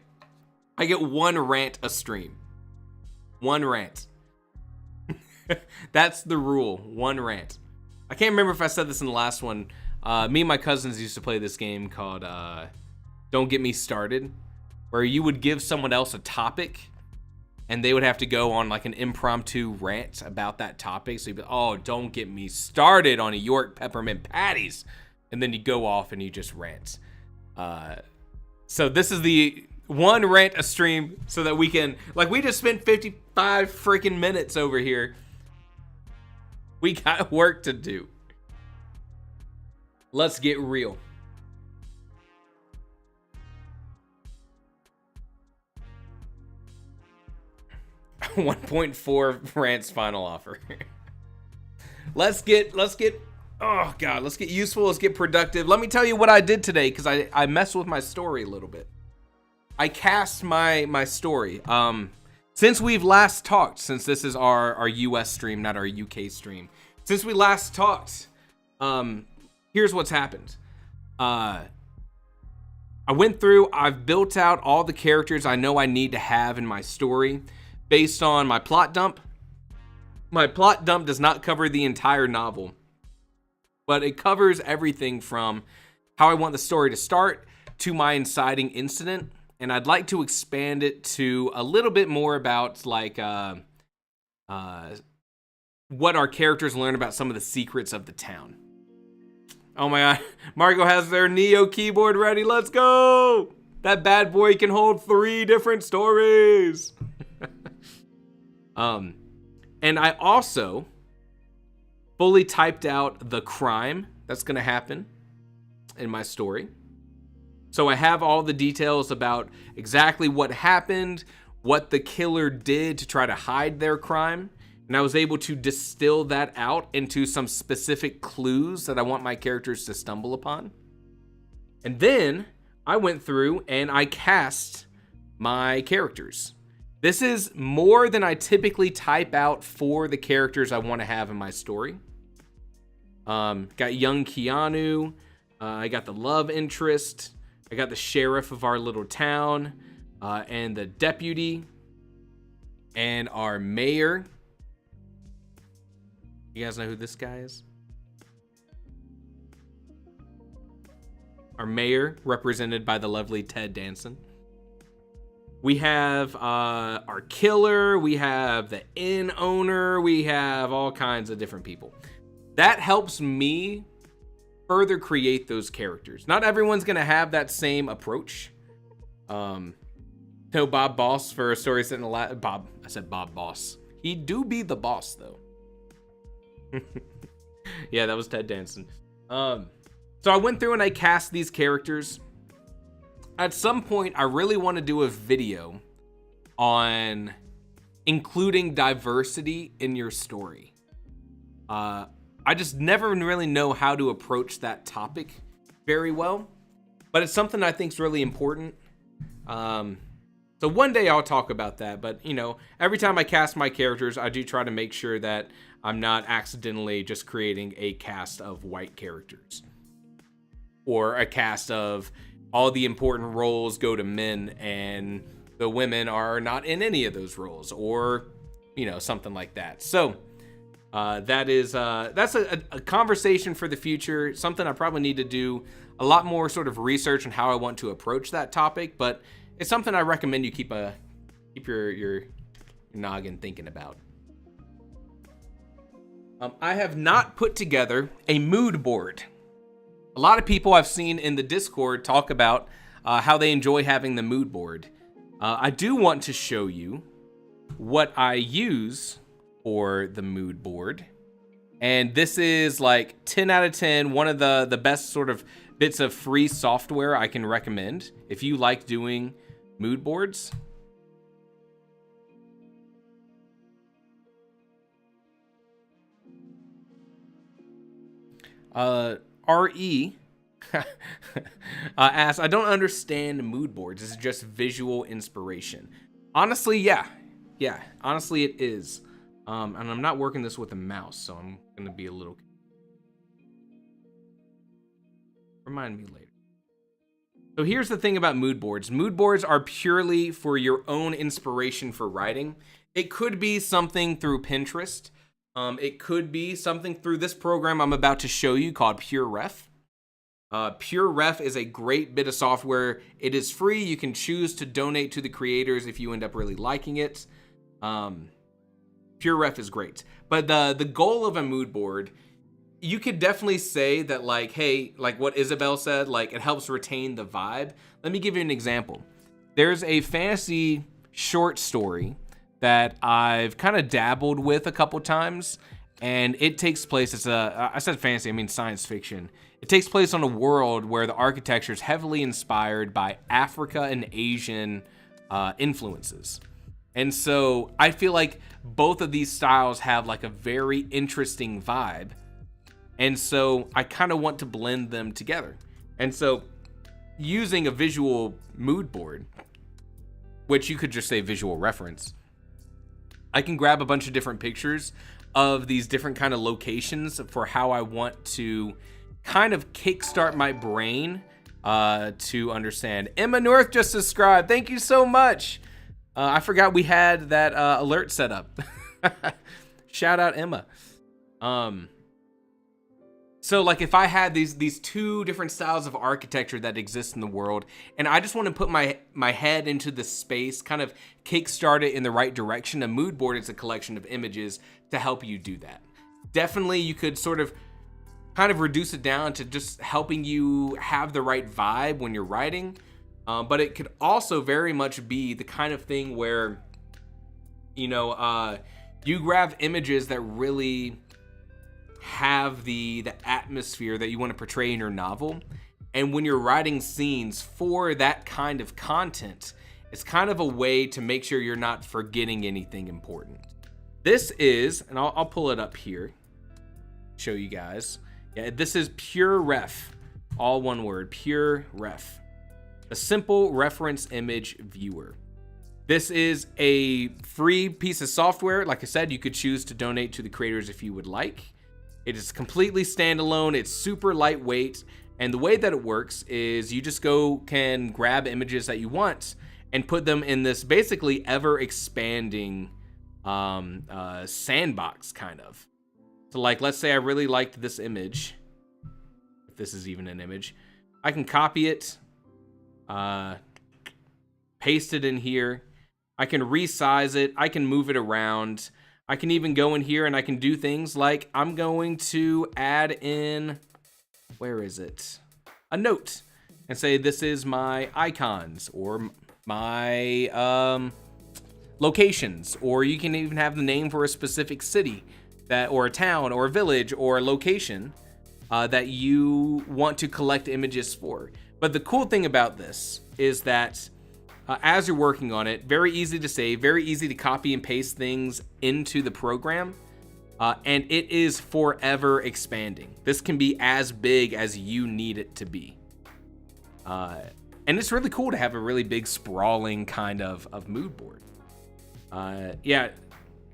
Speaker 1: I get 1 rant a stream. 1 rant. That's the rule. 1 rant. I can't remember if I said this in the last one. Me and my cousins used to play this game called Don't Get Me Started, where you would give someone else a topic and they would have to go on like an impromptu rant about that topic. So you'd be, oh, don't get me started on a York peppermint patties. And then you go off and you just rant. So this is one rant a stream so that we can, like, we just spent 55 freaking minutes over here. We got work to do. Let's get real. $1.4 rants final offer. Let's get oh god, let's get useful, let's get productive. Let me tell you what I did today, because I messed with my story a little bit. I cast my story. Since we've last talked, since this is our US stream, not our UK stream. Since we last talked, here's what's happened. I went through, I've built out all the characters I know I need to have in my story based on my plot dump. My plot dump does not cover the entire novel, but it covers everything from how I want the story to start to my inciting incident. And I'd like to expand it to a little bit more about like what our characters learn about some of the secrets of the town. Oh my god, Margot has their Neo keyboard ready. Let's go. That bad boy can hold 3 different stories. And I also fully typed out the crime that's going to happen in my story. So I have all the details about exactly what happened, what the killer did to try to hide their crime. And I was able to distill that out into some specific clues that I want my characters to stumble upon. And then I went through and I cast my characters. This is more than I typically type out for the characters I want to have in my story. Got young Keanu. I got the love interest. I got the sheriff of our little town. And the deputy. And our mayor. You guys know who this guy is? Our mayor, represented by the lovely Ted Danson. We have our killer, we have the inn owner, we have all kinds of different people. That helps me further create those characters. Not everyone's gonna have that same approach. No Bob Boss for a story set in a Bob, I said Bob Boss. He do be the boss though. Yeah, that was Ted Danson. So I went through and I cast these characters. At some point, I really want to do a video on including diversity in your story. I just never really know how to approach that topic very well, but it's something I think is really important. So one day I'll talk about that, but you know, every time I cast my characters, I do try to make sure that I'm not accidentally just creating a cast of white characters or a cast of all the important roles go to men and the women are not in any of those roles, or you know, something like that. So that's a conversation for the future, something I probably need to do a lot more sort of research on how I want to approach that topic, but it's something I recommend you keep your noggin thinking about. I have not put together a mood board. A lot of people I've seen in the Discord talk about how they enjoy having the mood board. I do want to show you what I use for the mood board. And this is like 10 out of 10, one of the best sort of bits of free software I can recommend if you like doing mood boards. RE asks, I don't understand mood boards. This is just visual inspiration. Honestly, yeah. Honestly, it is. And I'm not working this with a mouse, so I'm going to be a little... Remind me later. So here's the thing about mood boards. Mood boards are purely for your own inspiration for writing. It could be something through Pinterest. It could be something through this program I'm about to show you called PureRef. PureRef is a great bit of software. It is free. You can choose to donate to the creators if you end up really liking it. PureRef is great. But the goal of a mood board, you could definitely say that, like, hey, like what Isabel said, like it helps retain the vibe. Let me give you an example. there's a fantasy short story that I've kind of dabbled with a couple times, and it takes place, I said fantasy, I mean science fiction. It takes place on a world where the architecture is heavily inspired by Africa and Asian influences. And so I feel like both of these styles have like a very interesting vibe. And so I kind of want to blend them together. And so using a visual mood board, which you could just say visual reference, I can grab a bunch of different pictures of these different kind of locations for how I want to kind of kickstart my brain to understand. Emma North just subscribed. Thank you so much. I forgot we had that alert set up. Shout out Emma. So like if I had these two different styles of architecture that exist in the world, and I just want to put my head into the space, kind of kickstart it in the right direction, a mood board is a collection of images to help you do that. Definitely you could sort of kind of reduce it down to just helping you have the right vibe when you're writing. But it could also very much be the kind of thing where, you know, you grab images that really have the atmosphere that you want to portray in your novel. And when you're writing scenes for that kind of content, it's kind of a way to make sure you're not forgetting anything important. This is, and I'll pull it up here, show you guys. Yeah, this is Pure Ref, all one word, Pure Ref. A simple reference image viewer. This is a free piece of software. Like I said, you could choose to donate to the creators if you would like. It is completely standalone. It's super lightweight. And the way that it works is you just can grab images that you want and put them in this basically ever expanding sandbox kind of. So like, let's say I really liked this image. If this is even an image, I can copy it, paste it in here. I can resize it. I can move it around. I can even go in here and I can do things like I'm going to add in, where is it? A note and say, this is my icons or my locations, or you can even have the name for a specific city or a town or a village or a location that you want to collect images for. But the cool thing about this is that as you're working on it, very easy to save, very easy to copy and paste things into the program, and it is forever expanding. This can be as big as you need it to be. And it's really cool to have a really big sprawling kind of mood board. Yeah,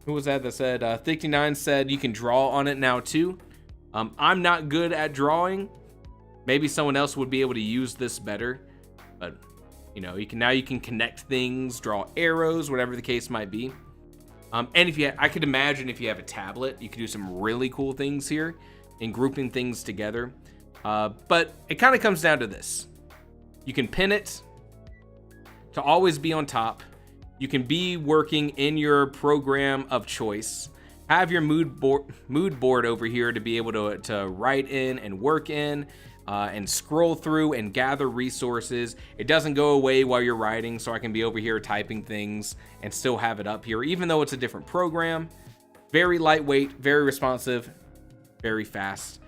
Speaker 1: who was that said, 59 said you can draw on it now too. I'm not good at drawing. Maybe someone else would be able to use this better, but you know, you can connect things, draw arrows, whatever the case might be. And I could imagine if you have a tablet, you could do some really cool things here in grouping things together. But it kind of comes down to this. You can pin it to always be on top. You can be working in your program of choice. Have your mood board over here to be able to write in and work in. And scroll through and gather resources. It doesn't go away while you're writing, so I can be over here typing things and still have it up here, even though it's a different program. Very lightweight, very responsive, very fast.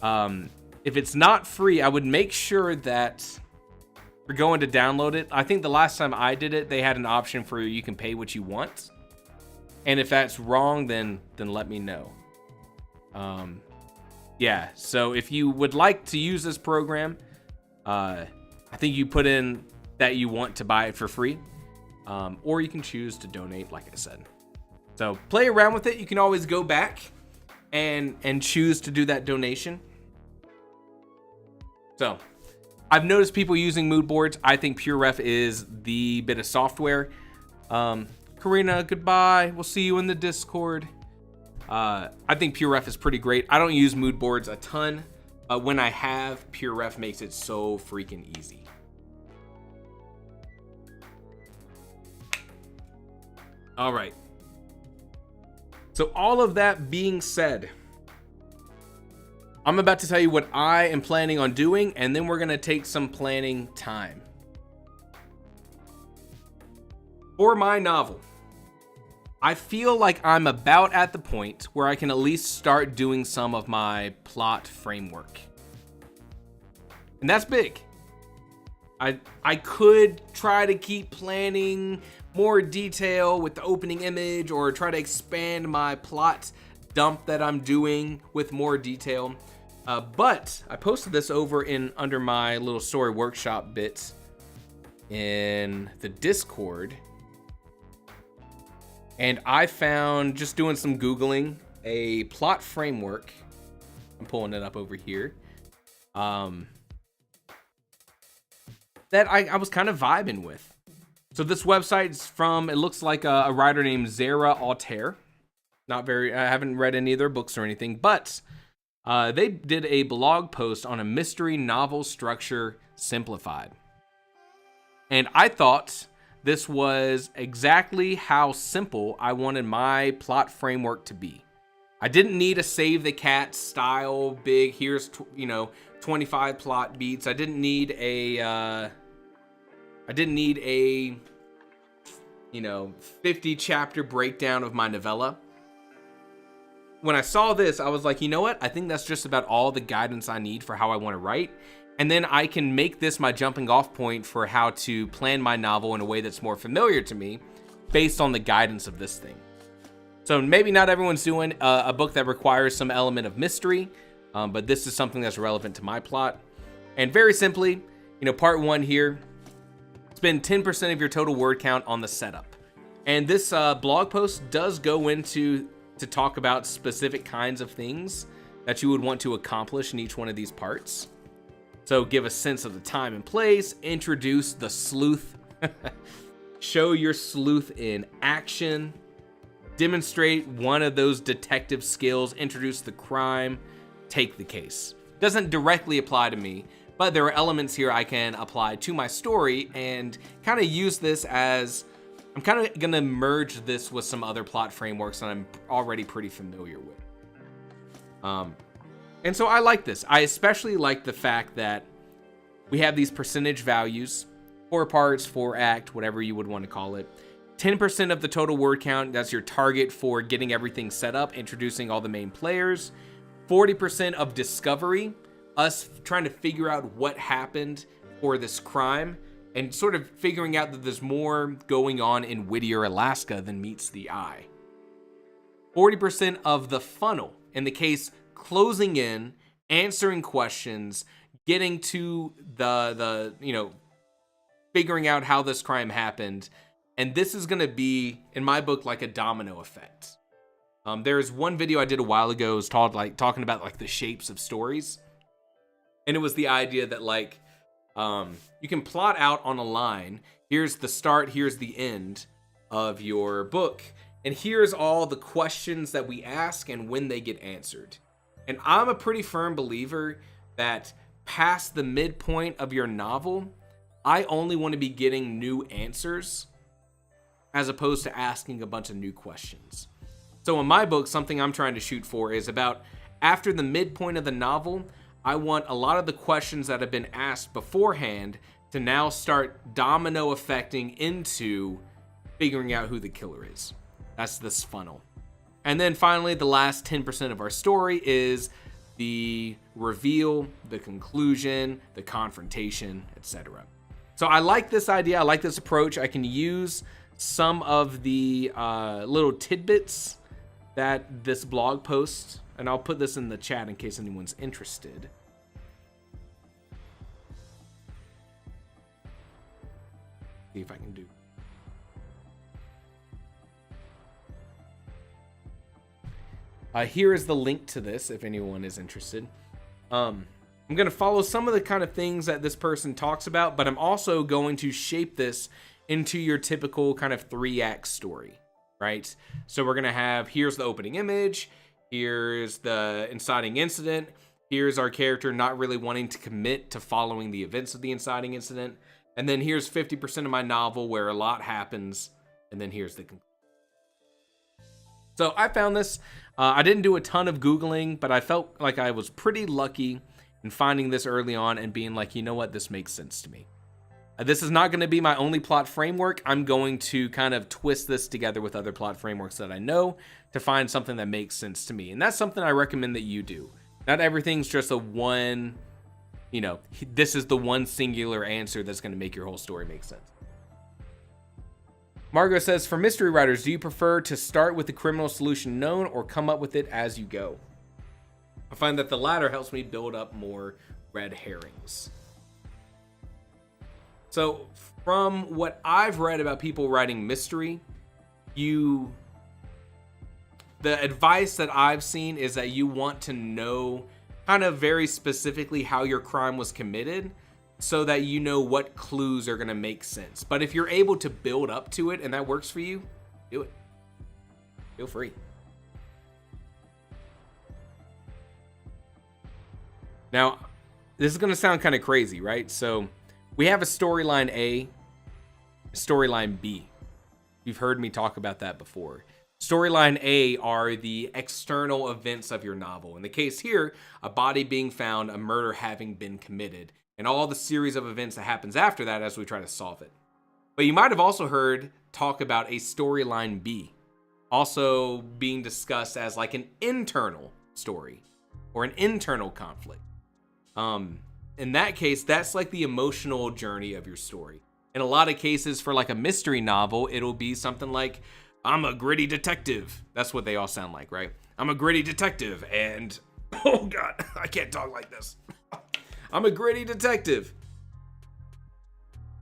Speaker 1: If it's not free, I would make sure that you're going to download it. I think the last time I did it, they had an option for you can pay what you want. And if that's wrong, then let me know. Yeah, so if you would like to use this program, I think you put in that you want to buy it for free, or you can choose to donate, like I said. So play around with it. You can always go back and choose to do that donation. So I've noticed people using mood boards. I think PureRef is the bit of software. Karina, goodbye. We'll see you in the Discord. I think PureRef is pretty great. I don't use mood boards a ton. When I have, PureRef makes it so freaking easy. All right. So all of that being said, I'm about to tell you what I am planning on doing, and then we're going to take some planning time. For my novel, I feel like I'm about at the point where I can at least start doing some of my plot framework. And that's big. I could try to keep planning more detail with the opening image, or try to expand my plot dump that I'm doing with more detail. But I posted this over under my little story workshop bits in the Discord. And I found, just doing some Googling, a plot framework. I'm pulling it up over here. That I was kind of vibing with. So this website's from, it looks like a writer named Zara Altair. I haven't read any of their books or anything, but they did a blog post on a mystery novel structure simplified. And I thought this was exactly how simple I wanted my plot framework to be. I didn't need a Save the Cat style big, here's 25 plot beats. I didn't need a 50 chapter breakdown of my novella. When I saw this, I was like, you know what? I think that's just about all the guidance I need for how I want to write. And then I can make this my jumping off point for how to plan my novel in a way that's more familiar to me based on the guidance of this thing. So maybe not everyone's doing a book that requires some element of mystery, but this is something that's relevant to my plot. And very simply, part one here, spend 10% of your total word count on the setup. And this blog post does go into to talk about specific kinds of things that you would want to accomplish in each one of these parts. So give a sense of the time and place, introduce the sleuth, show your sleuth in action, demonstrate one of those detective skills, introduce the crime, take the case. Doesn't directly apply to me, but there are elements here I can apply to my story and kind of use this as, I'm kind of going to merge this with some other plot frameworks that I'm already pretty familiar with. And so I like this. I especially like the fact that we have these percentage values, 4 parts, 4 act, whatever you would want to call it. 10% of the total word count, that's your target for getting everything set up, introducing all the main players. 40% of discovery, us trying to figure out what happened for this crime and sort of figuring out that there's more going on in Whittier, Alaska than meets the eye. 40% of the funnel, in the case closing in, answering questions, getting to the figuring out how this crime happened. And this is going to be, in my book, like a domino effect. There's one video I did a while ago, it was called talking about the shapes of stories. And it was the idea that you can plot out on a line. Here's the start, here's the end of your book. And here's all the questions that we ask and when they get answered. And I'm a pretty firm believer that past the midpoint of your novel, I only want to be getting new answers as opposed to asking a bunch of new questions. So in my book, something I'm trying to shoot for is about after the midpoint of the novel, I want a lot of the questions that have been asked beforehand to now start domino affecting into figuring out who the killer is. That's this funnel. And then finally, the last 10% of our story is the reveal, the conclusion, the confrontation, etc. So I like this idea. I like this approach. I can use some of the little tidbits that this blog post, and I'll put this in the chat in case anyone's interested. See if I can do. Here is the link to this if anyone is interested. I'm going to follow some of the kind of things that this person talks about, but I'm also going to shape this into your typical kind of 3-act story, right? So we're going to have, here's the opening image, here's the inciting incident, here's our character not really wanting to commit to following the events of the inciting incident, and then here's 50% of my novel where a lot happens, and then here's the conclusion. So I found this. I didn't do a ton of Googling, but I felt like I was pretty lucky in finding this early on and being like, you know what, this makes sense to me. This is not going to be my only plot framework. I'm going to kind of twist this together with other plot frameworks that I know to find something that makes sense to me. And that's something I recommend that you do. Not everything's just a one, you know, this is the one singular answer that's going to make your whole story make sense. Margot says, for mystery writers, do you prefer to start with the criminal solution known or come up with it as you go? I find that the latter helps me build up more red herrings. So from what I've read about people writing mystery, the advice that I've seen is that you want to know kind of very specifically how your crime was committed so that you know what clues are going to make sense. But if you're able to build up to it and that works for you, do it. Feel free. Now, this is going to sound kind of crazy, right? So we have a storyline A, a storyline B. You've heard me talk about that before. Storyline A are the external events of your novel. In the case here, a body being found, a murder having been committed, and all the series of events that happens after that as we try to solve it. But you might have also heard talk about a storyline B, also being discussed as like an internal story or an internal conflict. In that case, that's like the emotional journey of your story. In a lot of cases for like a mystery novel, it'll be something like, I'm a gritty detective. That's what they all sound like, right? I'm a gritty detective and, oh God, I can't talk like this. I'm a gritty detective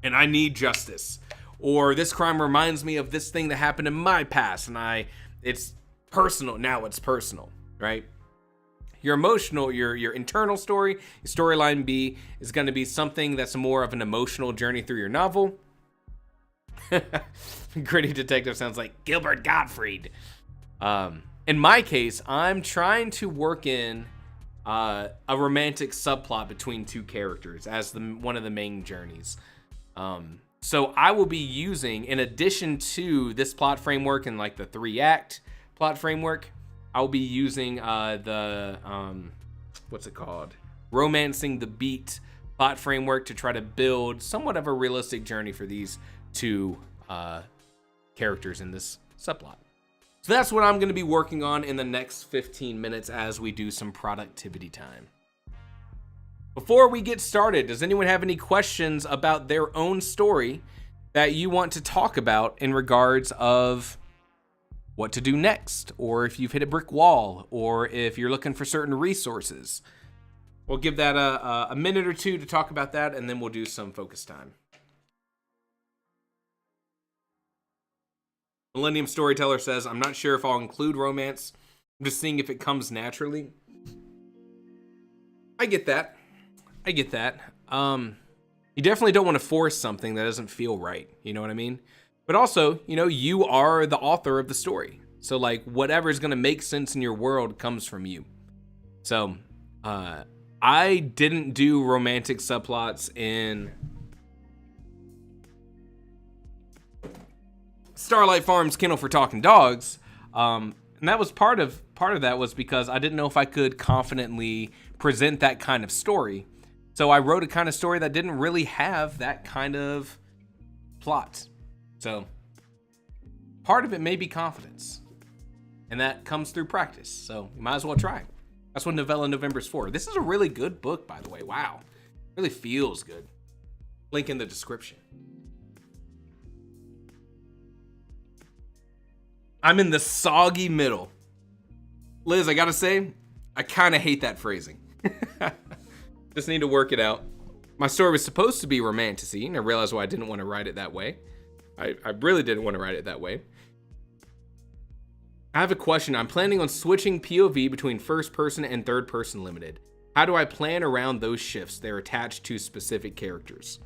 Speaker 1: and I need justice. Or this crime reminds me of this thing that happened in my past and it's personal. Now it's personal, right? Your emotional, your internal story, your storyline B is going to be something that's more of an emotional journey through your novel. Gritty detective sounds like Gilbert Gottfried. In my case, I'm trying to work in a romantic subplot between two characters as one of the main journeys. So I will be using, in addition to this plot framework and like the 3-act plot framework, I'll be using what's it called? Romancing the Beat plot framework to try to build somewhat of a realistic journey for these two characters in this subplot. So that's what I'm going to be working on in the next 15 minutes as we do some productivity time. Before we get started, does anyone have any questions about their own story that you want to talk about in regards of what to do next, or if you've hit a brick wall, or if you're looking for certain resources? We'll give that a minute or two to talk about that, and then we'll do some focus time. Millennium Storyteller says, I'm not sure if I'll include romance. I'm just seeing if it comes naturally. I get that. You definitely don't want to force something that doesn't feel right. You know what I mean? But also, you know, you are the author of the story. So like whatever is going to make sense in your world comes from you. So I didn't do romantic subplots in Starlight Farm's Kennel for Talking Dogs. And that was part of that was because I didn't know if I could confidently present that kind of story. So I wrote a kind of story that didn't really have that kind of plot. So part of it may be confidence, and that comes through practice. So you might as well try. That's what Novella November is for. This is a really good book, by the way. Wow. Really feels good. Link in the description. I'm in the soggy middle. Liz, I gotta say, I kind of hate that phrasing. Just need to work it out. My story was supposed to be romantasy, and I realized why I didn't want to write it that way. I really didn't want to write it that way. I have a question. I'm planning on switching POV between first person and third person limited. How do I plan around those shifts? They're attached to specific characters.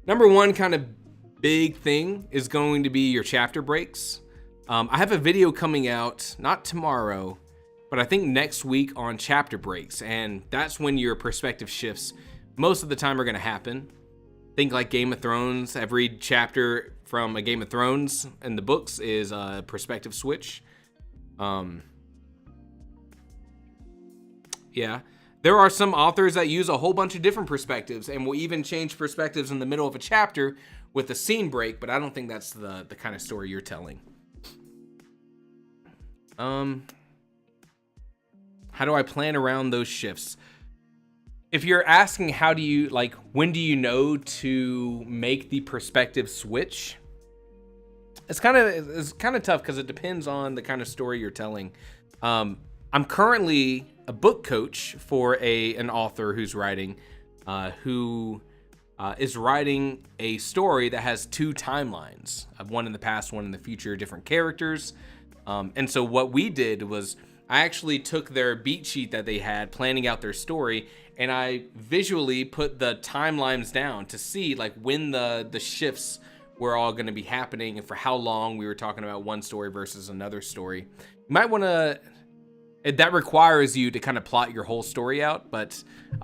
Speaker 1: Number one kind of big thing is going to be your chapter breaks. I have a video coming out, not tomorrow, but I think next week on chapter breaks. And that's when your perspective shifts most of the time are going to happen. Think like Game of Thrones. Every chapter from a Game of Thrones in the books is a perspective switch. Yeah. There are some authors that use a whole bunch of different perspectives and will even change perspectives in the middle of a chapter with a scene break, but I don't think that's the kind of story you're telling. How do I plan around those shifts? If you're asking how do you, like, when do you know to make the perspective switch? It's kind of tough because it depends on the kind of story you're telling. I'm currently a book coach for an author who's writing, who is writing a story that has 2 timelines, one in the past, one in the future, different characters. And so what we did was I actually took their beat sheet that they had planning out their story, and I visually put the timelines down to see like when the shifts were all going to be happening and for how long we were talking about one story versus another story. You might want to, that requires you to kind of plot your whole story out, but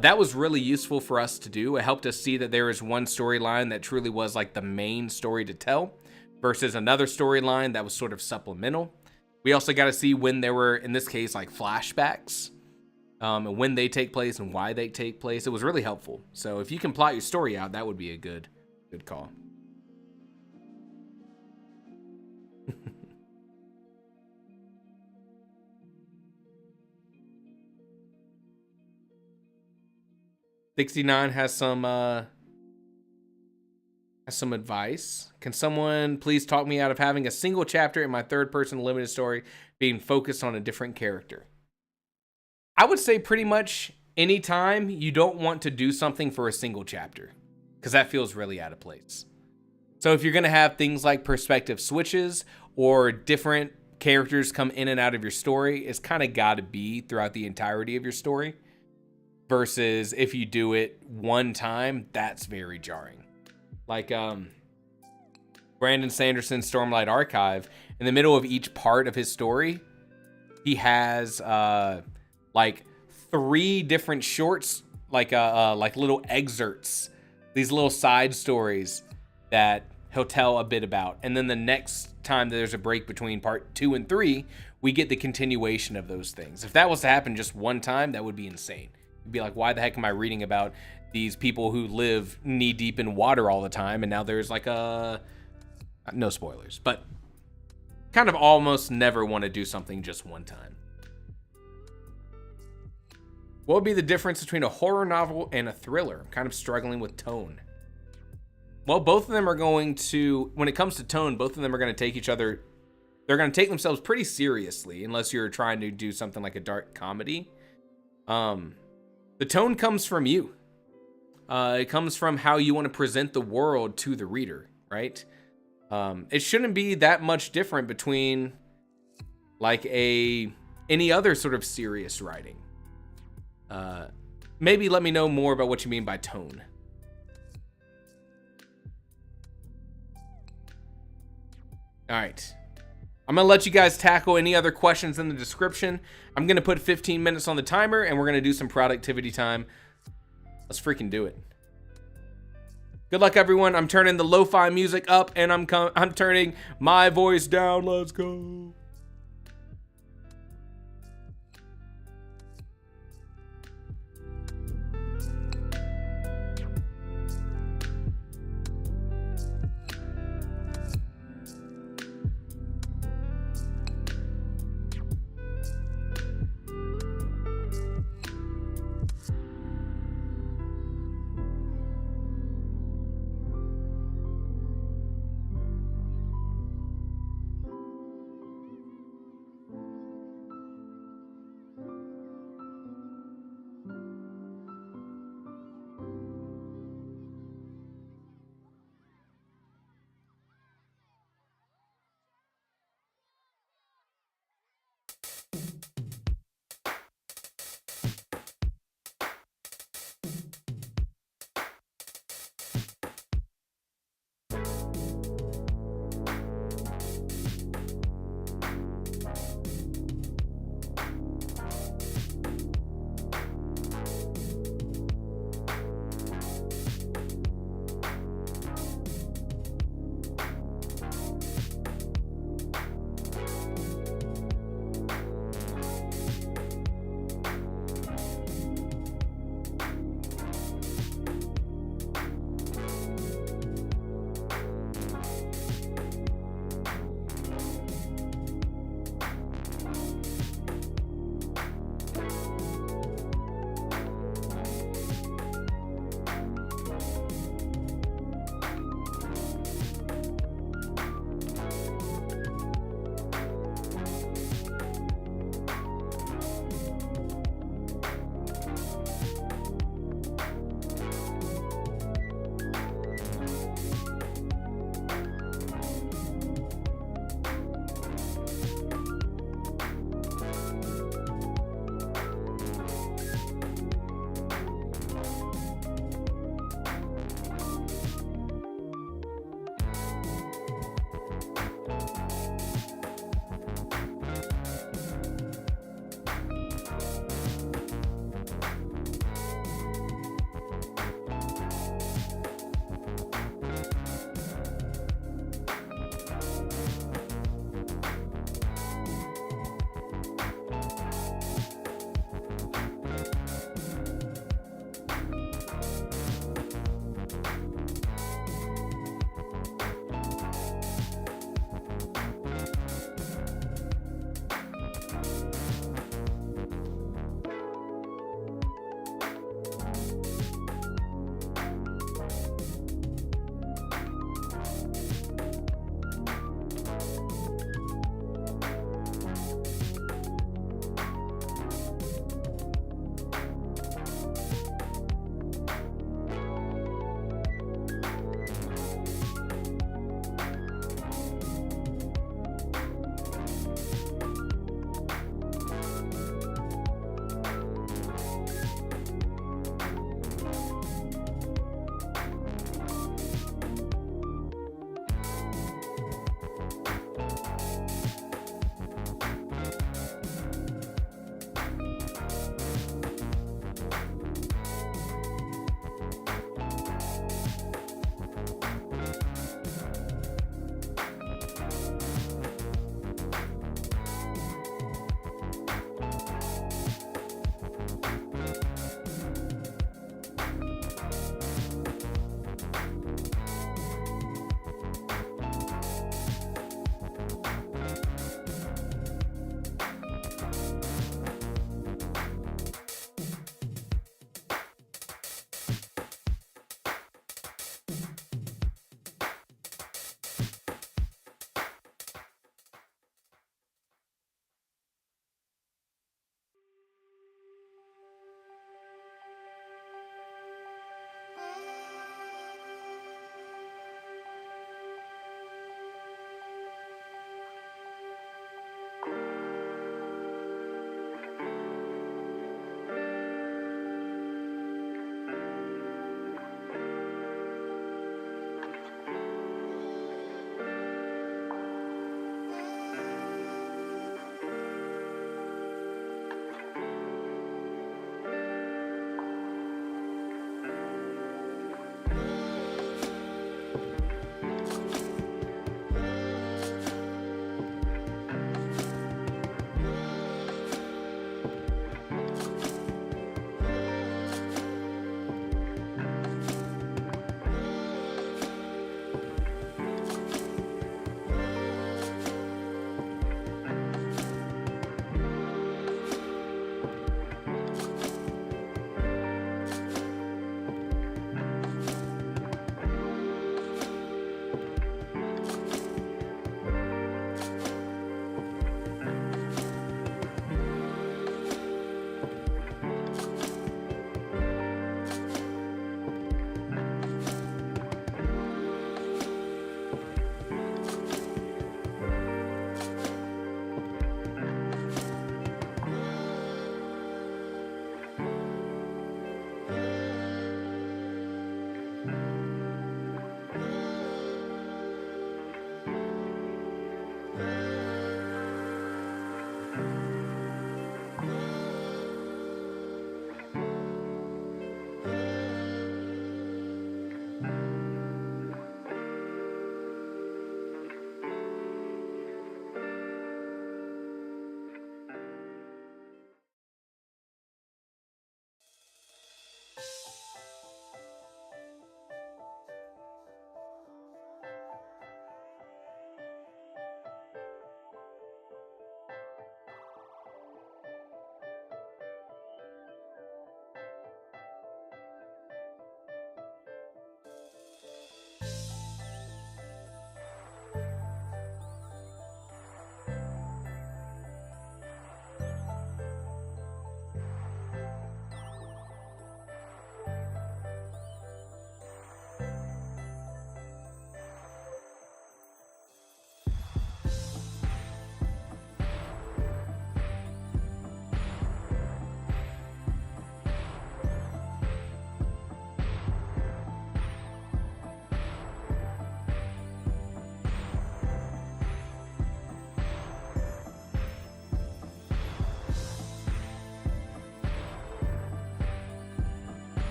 Speaker 1: that was really useful for us to do. It helped us see that there was one storyline that truly was like the main story to tell versus another storyline that was sort of supplemental. We also got to see when there were, in this case, like flashbacks, and when they take place and why they take place. It was really helpful. So if you can plot your story out, that would be a good call. $69 has some advice. Can someone please talk me out of having a single chapter in my third-person limited story being focused on a different character? I would say pretty much anytime you don't want to do something for a single chapter, because that feels really out of place. So if you're going to have things like perspective switches or different characters come in and out of your story, it's kind of got to be throughout the entirety of your story. Versus if you do it one time, that's very jarring. Like Brandon Sanderson's Stormlight Archive, in the middle of each part of his story, he has like 3 different shorts, like little excerpts, these little side stories that he'll tell a bit about. And then the next time that there's a break between part 2 and 3, we get the continuation of those things. If that was to happen just one time, that would be insane. You'd be like, why the heck am I reading about these people who live knee deep in water all the time? And now there's like no spoilers, but kind of almost never want to do something just one time. What would be the difference between a horror novel and a thriller? I'm kind of struggling with tone. Well, both of them are going to, when it comes to tone, both of them are going to take each other, they're going to take themselves pretty seriously, unless you're trying to do something like a dark comedy. The tone comes from you. It comes from how you want to present the world to the reader, right? It shouldn't be that much different between like any other sort of serious writing. Maybe let me know more about what you mean by tone. All right. I'm going to let you guys tackle any other questions in the description. I'm going to put 15 minutes on the timer, and we're going to do some productivity time. Let's freaking do it. Good luck, everyone. I'm turning the lo-fi music up, and I'm turning my voice down. Let's go.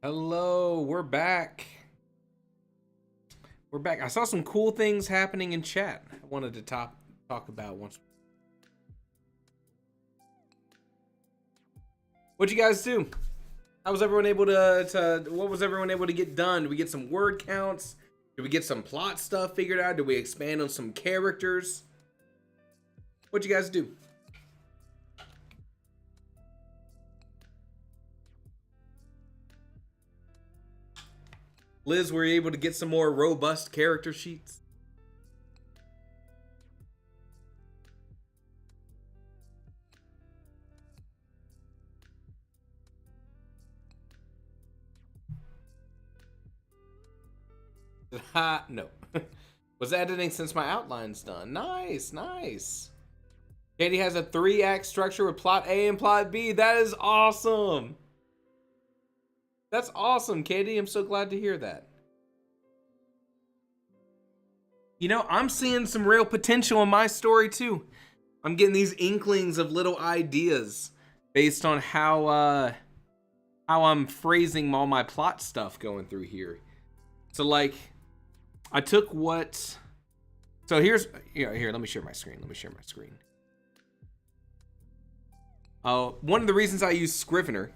Speaker 1: Hello, we're back. We're back. I saw some cool things happening in chat. I wanted to talk about once. What'd you guys do? How was everyone able what was everyone able to get done? Did we get some word counts? Did we get some plot stuff figured out? Did we expand on some characters? What'd you guys do? Liz, were you able to get some more robust character sheets? No. Was editing since my outline's done. Nice, nice. Katie has a 3-act structure with plot A and plot B. That is awesome. That's awesome, Katie. I'm so glad to hear that. You know, I'm seeing some real potential in my story too. I'm getting these inklings of little ideas based on how I'm phrasing all my plot stuff going through here. So like, I took what. So here, let me share my screen. One of the reasons I use Scrivener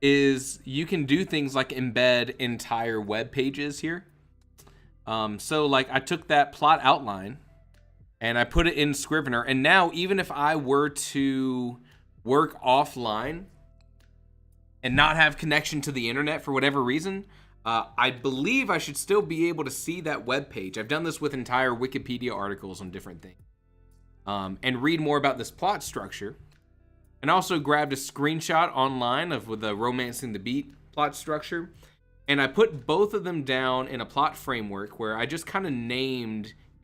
Speaker 1: is you can do things like embed entire web pages here. So like I took that plot outline and I put it in Scrivener, and now even if I were to work offline and not have connection to the internet for whatever reason, I believe I should still be able to see that web page. I've done this with entire Wikipedia articles on different things, and read more about this plot structure. And also grabbed a screenshot online of with the Romancing the Beat plot structure. And I put both of them down in a plot framework where I just kind of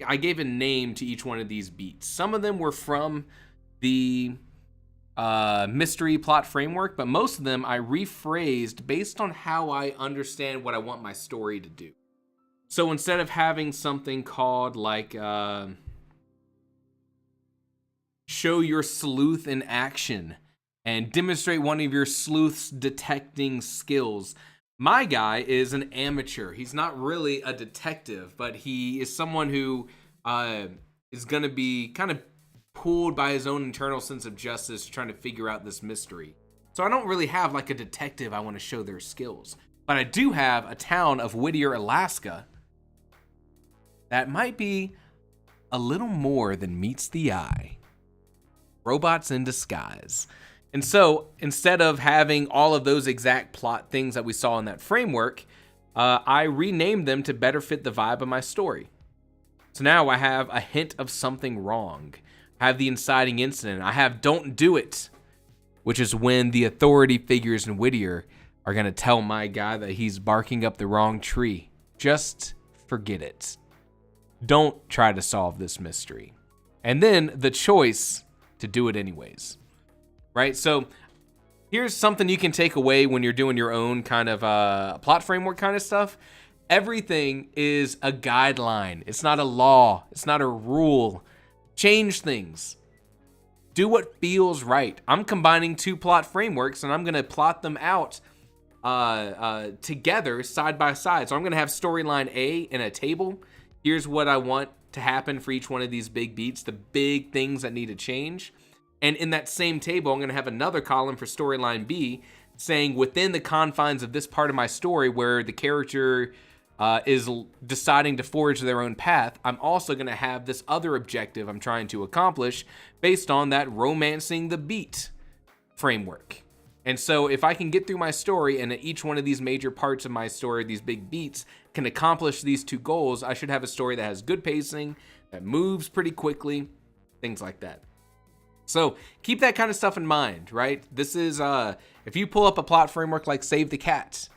Speaker 1: I gave a name to each one of these beats. Some of them were from the mystery plot framework, but most of them I rephrased based on how I understand what I want my story to do. So instead of having something called like, show your sleuth in action and demonstrate one of your sleuth's detecting skills. My guy is an amateur. He's not really a detective, but he is someone who is going to be kind of pulled by his own internal sense of justice trying to figure out this mystery. So I don't really have like a detective I want to show their skills. But I do have a town of Whittier, Alaska that might be a little more than meets the eye. Robots in disguise. And so instead of having all of those exact plot things that we saw in that framework, I renamed them to better fit the vibe of my story. So now I have a hint of something wrong. I have the inciting incident. I have don't do it, which is when the authority figures in Whittier are going to tell my guy that he's barking up the wrong tree. Just forget it. Don't try to solve this mystery. And then the choice to do it anyways, right? So here's something you can take away when you're doing your own kind of plot framework kind of stuff. Everything is a guideline. It's not a law. It's not a rule. Change things. Do what feels right. I'm combining two plot frameworks and I'm going to plot them out together side by side. So I'm going to have storyline A in a table. Here's what I want to happen for each one of these big beats, the big things that need to change. And in that same table, I'm going to have another column for storyline B saying within the confines of this part of my story where the character is deciding to forge their own path, I'm also going to have this other objective I'm trying to accomplish based on that romancing the beat framework. And so if I can get through my story and at each one of these major parts of my story, these big beats, can accomplish these two goals, I should have a story that has good pacing, that moves pretty quickly, things like that. So keep that kind of stuff in mind, right? This is, if you pull up a plot framework like Save the Cat,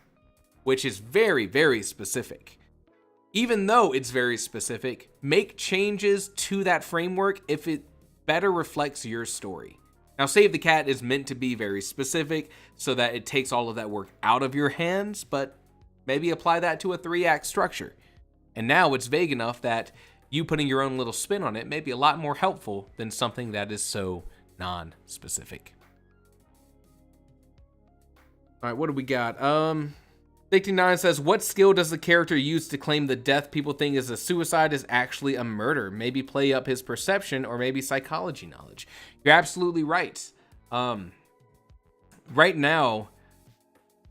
Speaker 1: which is very, very specific, even though it's very specific, make changes to that framework if it better reflects your story. Now, Save the Cat is meant to be very specific so that it takes all of that work out of your hands, but maybe apply that to a 3-act structure. And now it's vague enough that you putting your own little spin on it may be a lot more helpful than something that is so non-specific. All right, what do we got? 59 says, what skill does the character use to claim the death people think is a suicide is actually a murder? Maybe play up his perception or maybe psychology knowledge. You're absolutely right. Right now,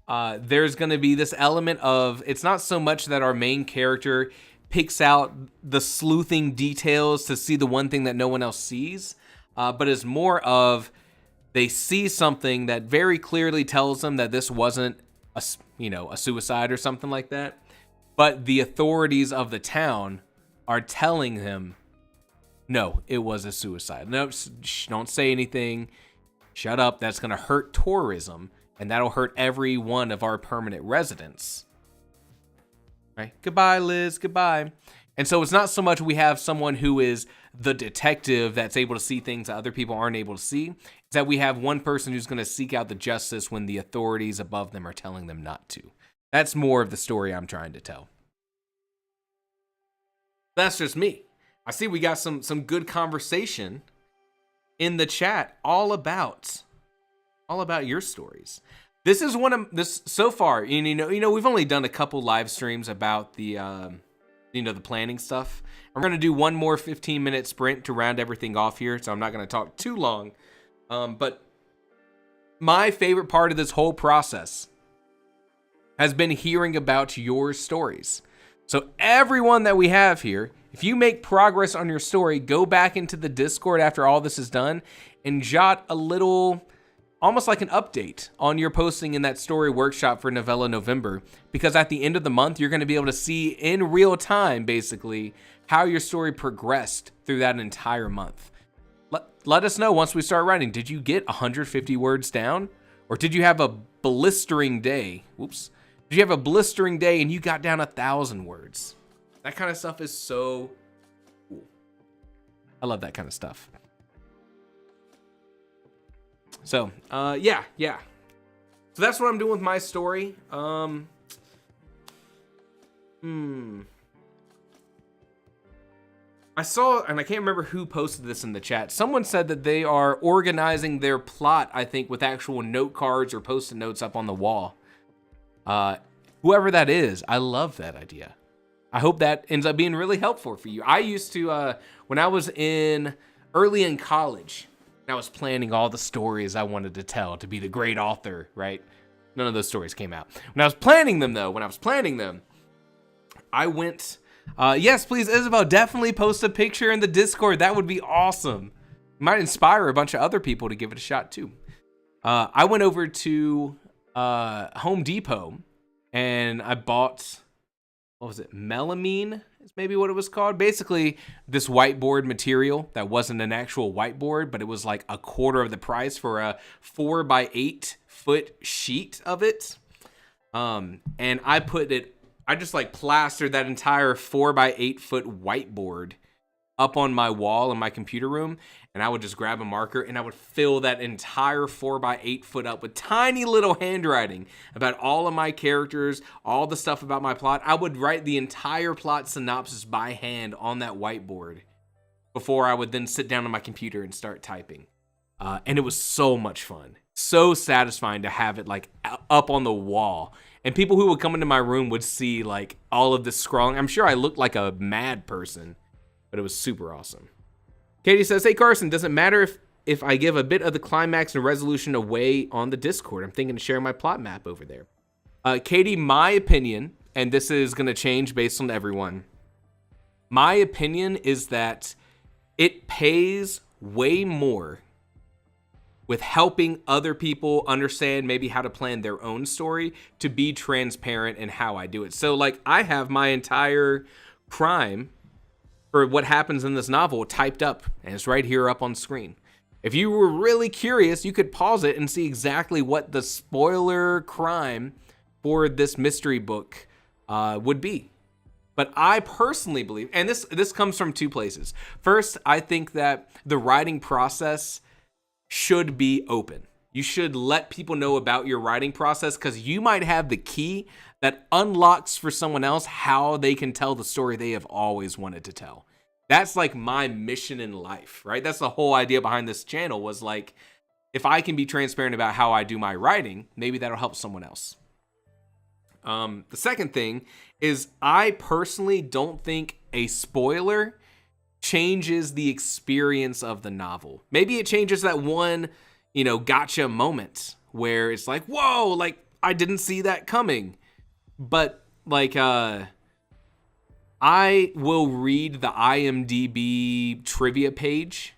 Speaker 1: there's going to be this element of, it's not so much that our main character picks out the sleuthing details to see the one thing that no one else sees, but it's more of they see something that very clearly tells them that this wasn't a suicide or something like that, but the authorities of the town are telling him, no, it was a suicide. No, don't say anything. Shut up. That's going to hurt tourism, and that'll hurt every one of our permanent residents. Right? Goodbye, Liz. Goodbye. And so it's not so much we have someone who is the detective that's able to see things that other people aren't able to see. It's that we have one person who's going to seek out the justice when the authorities above them are telling them not to. That's more of the story I'm trying to tell. That's just me. I see we got some good conversation in the chat all about your stories. This is one of this so far. You know, we've only done a couple live streams about the the planning stuff. I'm going to do one more 15-minute sprint to round everything off here, so I'm not going to talk too long. But my favorite part of this whole process has been hearing about your stories. So everyone that we have here, if you make progress on your story, go back into the Discord after all this is done and jot a little, almost like an update on your posting in that story workshop for Novella November, because at the end of the month, you're going to be able to see in real time, basically, how your story progressed through that entire month. Let us know once we start writing. Did you get 150 words down? Or did you have a blistering day? Whoops. Did you have a blistering day and you got down 1,000 words? That kind of stuff is so cool. I love that kind of stuff. So, yeah. So that's what I'm doing with my story. I saw, and I can't remember who posted this in the chat. Someone said that they are organizing their plot, I think, with actual note cards or post-it notes up on the wall. Whoever that is, I love that idea. I hope that ends up being really helpful for you. I used to, when I was early in college, I was planning all the stories I wanted to tell to be the great author, right? None of those stories came out. When I was planning them, I went, yes, please, Isabel, definitely post a picture in the Discord. That would be awesome. Might inspire a bunch of other people to give it a shot too. I went over to Home Depot and I bought, what was it? Melamine is maybe what it was called. Basically, this whiteboard material that wasn't an actual whiteboard, but it was like a quarter of the price for a 4x8 foot sheet of it. And I just like plastered that entire 4x8 foot whiteboard up on my wall in my computer room, and I would just grab a marker and I would fill that entire 4x8 foot up with tiny little handwriting about all of my characters, all the stuff about my plot. I would write the entire plot synopsis by hand on that whiteboard before I would then sit down on my computer and start typing. And it was so much fun, so satisfying to have it like up on the wall. And people who would come into my room would see like all of this scrawling. I'm sure I looked like a mad person, but it was super awesome. Katie says, hey Carson, does it matter if I give a bit of the climax and resolution away on the Discord? I'm thinking of sharing my plot map over there. Katie, my opinion, and this is going to change based on everyone. My opinion is that it pays way more with helping other people understand maybe how to plan their own story, to be transparent in how I do it. So like I have my entire crime for what happens in this novel typed up, and it's right here up on screen. If you were really curious, you could pause it and see exactly what the spoiler crime for this mystery book would be. But I personally believe, and this comes from two places. First, I think that the writing process should be open. You should let people know about your writing process, because you might have the key that unlocks for someone else how they can tell the story they have always wanted to tell. That's like my mission in life, right? That's the whole idea behind this channel, was like, if I can be transparent about how I do my writing, maybe that'll help someone else. The second thing is, I personally don't think a spoiler changes the experience of the novel. Maybe it changes that one, gotcha moment where it's like, whoa, like I didn't see that coming. But like, I will read the IMDb trivia page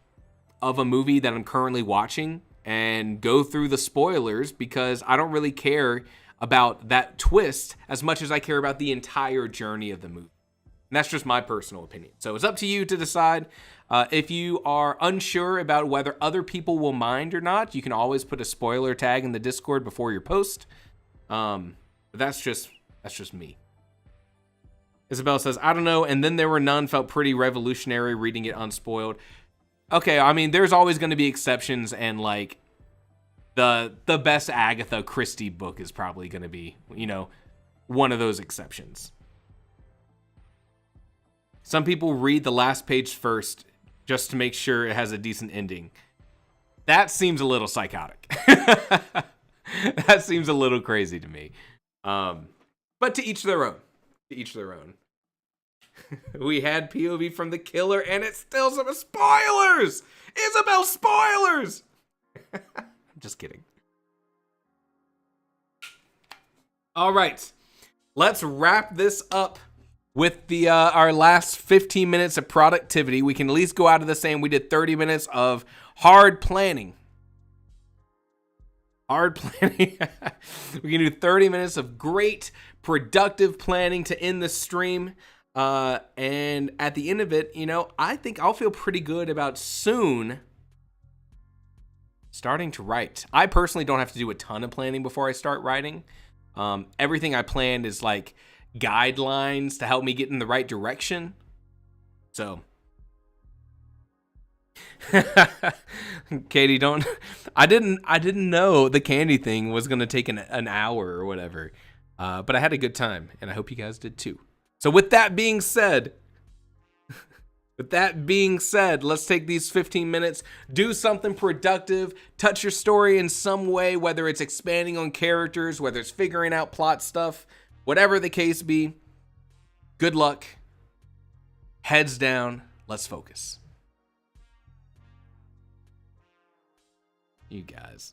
Speaker 1: of a movie that I'm currently watching and go through the spoilers, because I don't really care about that twist as much as I care about the entire journey of the movie. And that's just my personal opinion. So it's up to you to decide. If you are unsure about whether other people will mind or not, you can always put a spoiler tag in the Discord before your post. But that's just me. Isabel says, I don't know, and then there were none, felt pretty revolutionary reading it unspoiled. Okay, I mean, there's always going to be exceptions, and like the best Agatha Christie book is probably going to be, one of those exceptions. Some people read the last page first just to make sure it has a decent ending. That seems a little psychotic. That seems a little crazy to me. But to each their own. To each their own. We had POV from the killer, and it's still some spoilers! Isabel, spoilers! Just kidding. All right. Let's wrap this up with the our last 15 minutes of productivity. We can at least go out of the same. We did 30 minutes of hard planning. Hard planning. We can do 30 minutes of great productive planning to end the stream. And at the end of it, I think I'll feel pretty good about soon starting to write. I personally don't have to do a ton of planning before I start writing. Everything I planned is like guidelines to help me get in the right direction. So Katie, I didn't know the candy thing was going to take an hour or whatever. But I had a good time, and I hope you guys did too. So with that being said, let's take these 15 minutes, do something productive, touch your story in some way, whether it's expanding on characters, whether it's figuring out plot stuff, whatever the case be. Good luck. Heads down. Let's focus. You guys.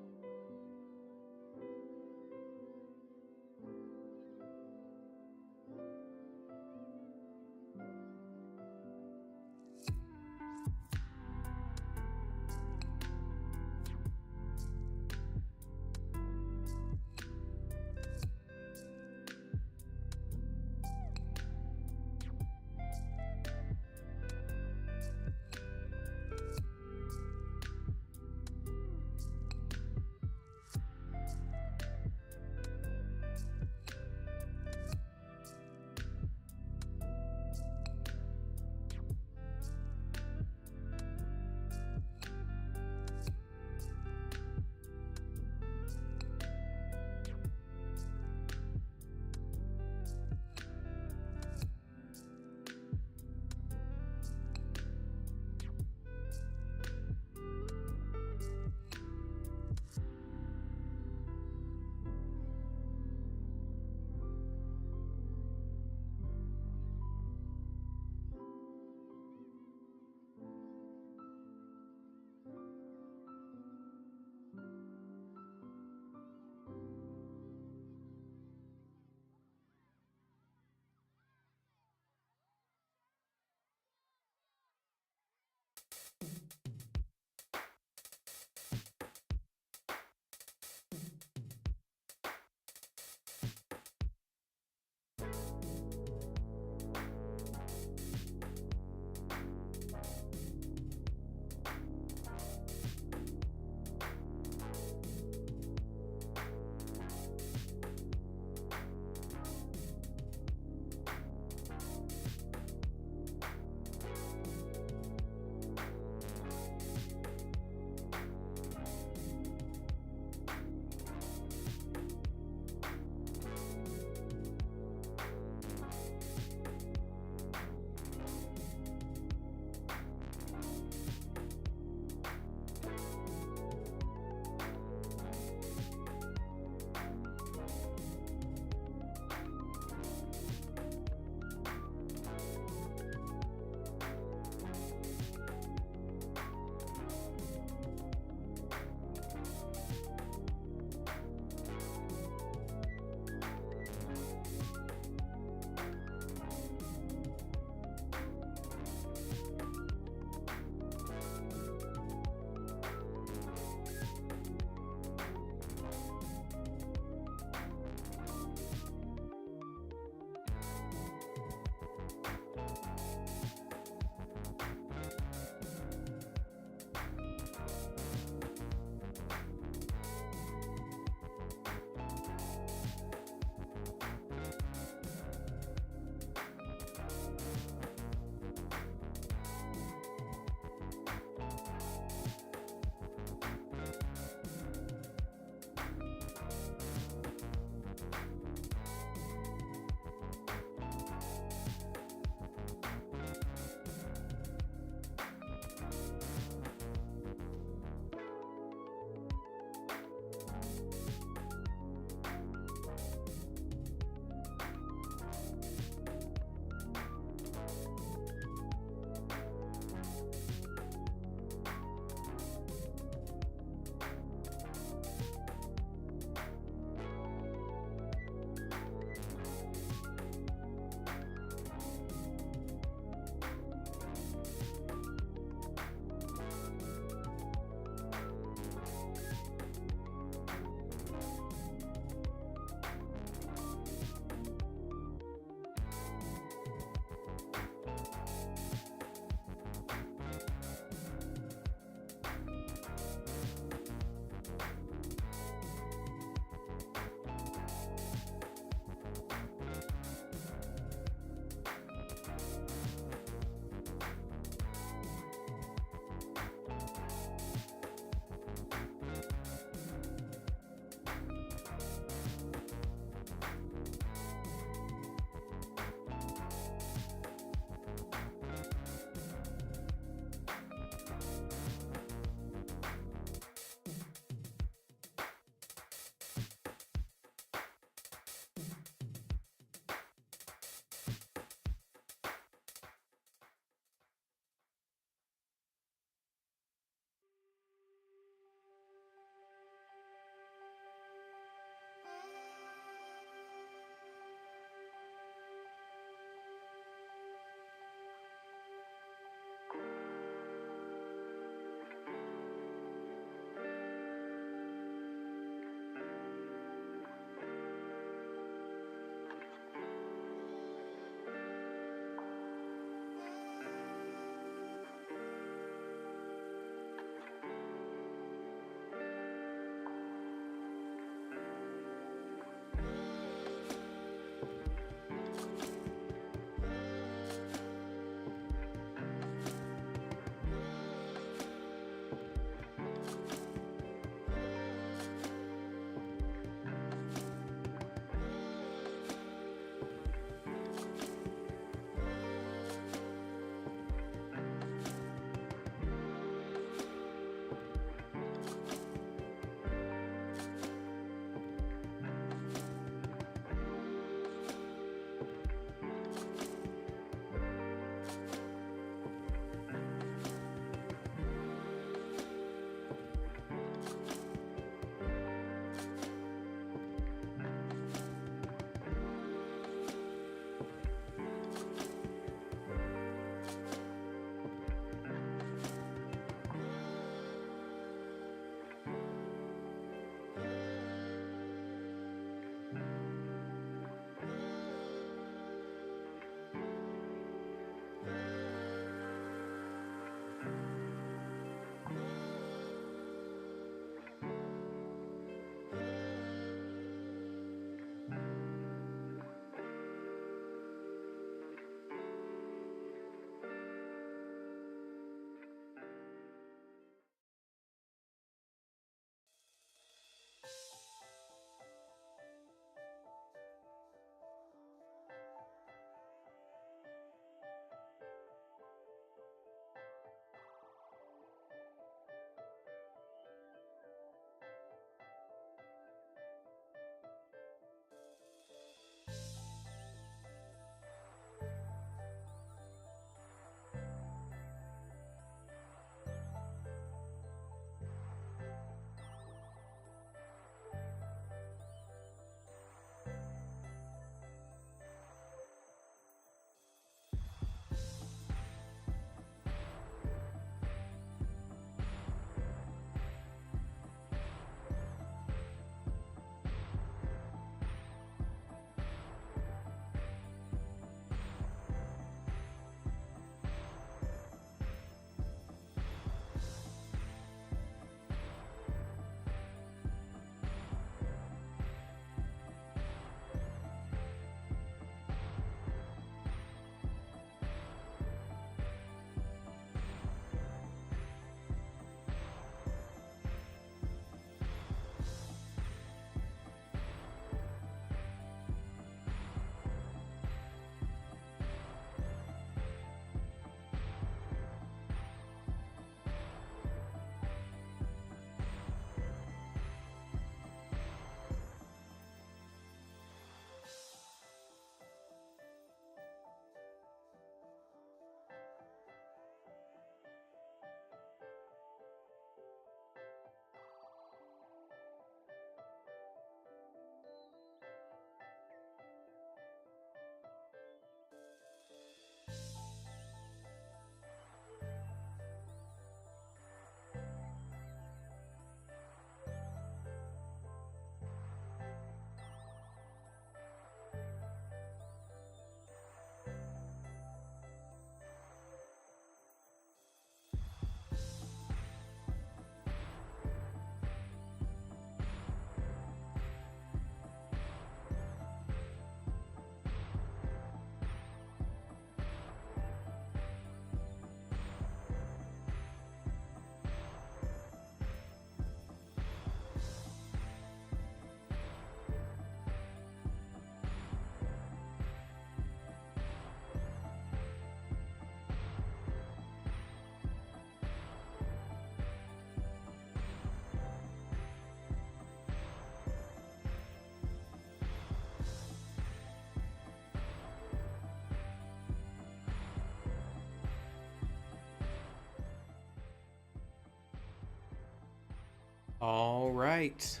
Speaker 1: All right.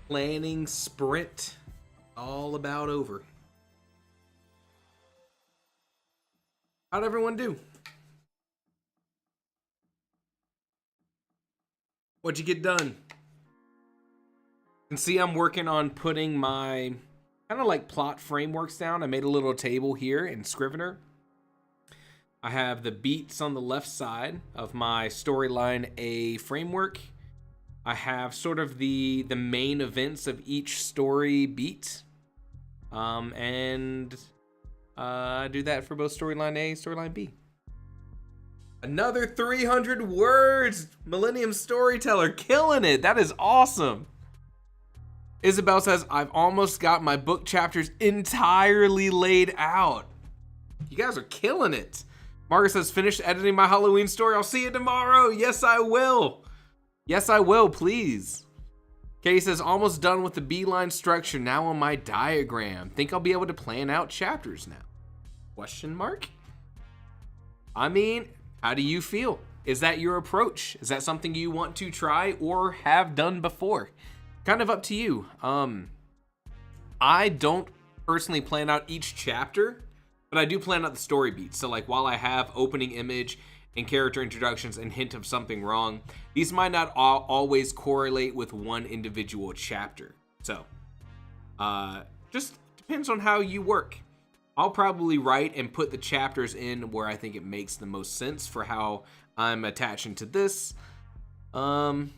Speaker 1: Planning sprint all about over. How'd everyone do? What'd you get done? You can see I'm working on putting my kind of like plot frameworks down. I made a little table here in Scrivener. I have the beats on the left side of my storyline A framework. I have sort of the main events of each story beat. And I do that for both storyline A and storyline B. Another 300 words! Millennium Storyteller, killing it! That is awesome! Isabel says, I've almost got my book chapters entirely laid out. You guys are killing it. Margaret says, finished editing my Halloween story. I'll see you tomorrow. Yes, I will. Yes, I will, please. Katie says, almost done with the beeline structure. Now on my diagram. Think I'll be able to plan out chapters now? Question mark? I mean, how do you feel? Is that your approach? Is that something you want to try or have done before? Kind of up to you. I don't personally plan out each chapter, but I do plan out the story beats. So like while I have opening image and character introductions and hint of something wrong, these might not always correlate with one individual chapter. So just depends on how you work. I'll probably write and put the chapters in where I think it makes the most sense for how I'm attaching to this. But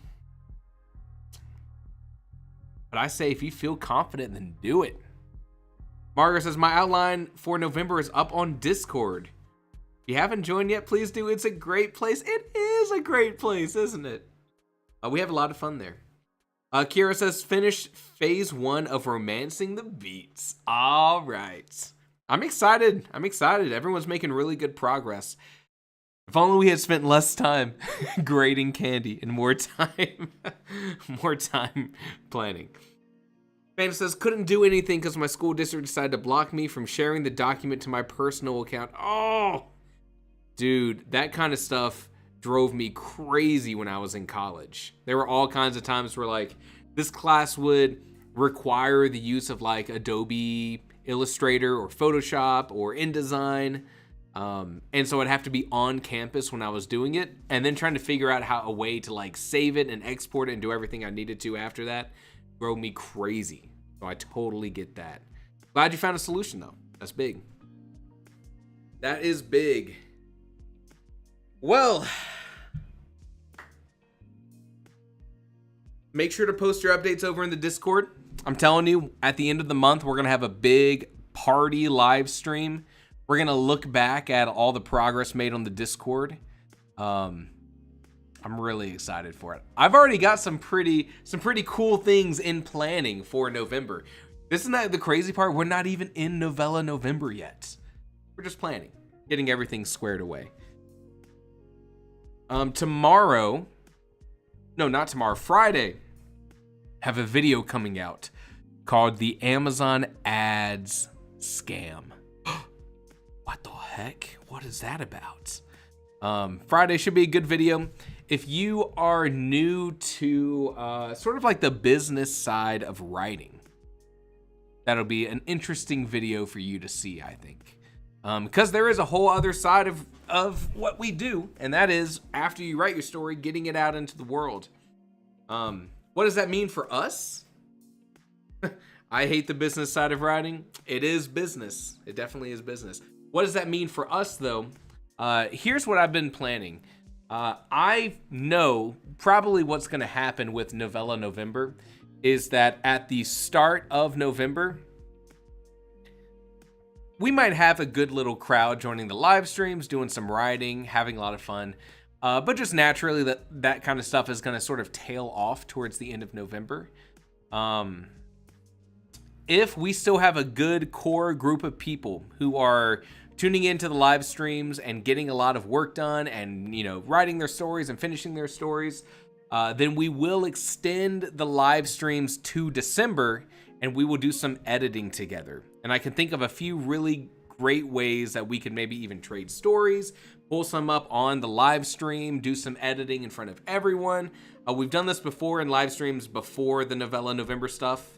Speaker 1: I say if you feel confident, then do it. Margaret says, my outline for November is up on Discord. If you haven't joined yet, please do. It's a great place. It is a great place, isn't it? We have a lot of fun there. Kira says, finished phase 1 of romancing the beats. All right. I'm excited. Everyone's making really good progress. If only we had spent less time grading candy and more time planning. Phantom says, couldn't do anything because my school district decided to block me from sharing the document to my personal account. Oh, dude, that kind of stuff drove me crazy when I was in college. There were all kinds of times where like this class would require the use of like Adobe Illustrator or Photoshop or InDesign. And so I'd have to be on campus when I was doing it, and then trying to figure out a way to like save it and export it and do everything I needed to after that drove me crazy. So I totally get that. Glad you found a solution though. That's big. That is big. Well, make sure to post your updates over in the Discord. I'm telling you, at the end of the month, we're gonna have a big party live stream. We're gonna look back at all the progress made on the Discord. I'm really excited for it. I've already got some pretty cool things in planning for November. Isn't that the crazy part? We're not even in Novella November yet. We're just planning, getting everything squared away. Tomorrow, no, not tomorrow, Friday, have a video coming out called the Amazon Ads Scam. What the heck? What is that about? Friday should be a good video. If you are new to sort of like the business side of writing, that'll be an interesting video for you to see, I think. Because there is a whole other side of what we do, and that is after you write your story, getting it out into the world. What does that mean for us? I hate the business side of writing. It is business. It definitely is business. What does that mean for us, though? Here's what I've been planning. I know probably what's going to happen with Novella November is that at the start of November, we might have a good little crowd joining the live streams, doing some writing, having a lot of fun. But just naturally, that kind of stuff is going to sort of tail off towards the end of November. If we still have a good core group of people who are tuning into the live streams and getting a lot of work done and, you know, writing their stories and finishing their stories, then we will extend the live streams to December and we will do some editing together. And I can think of a few really great ways that we could maybe even trade stories, pull some up on the live stream, do some editing in front of everyone. We've done this before in live streams before the Novella November stuff,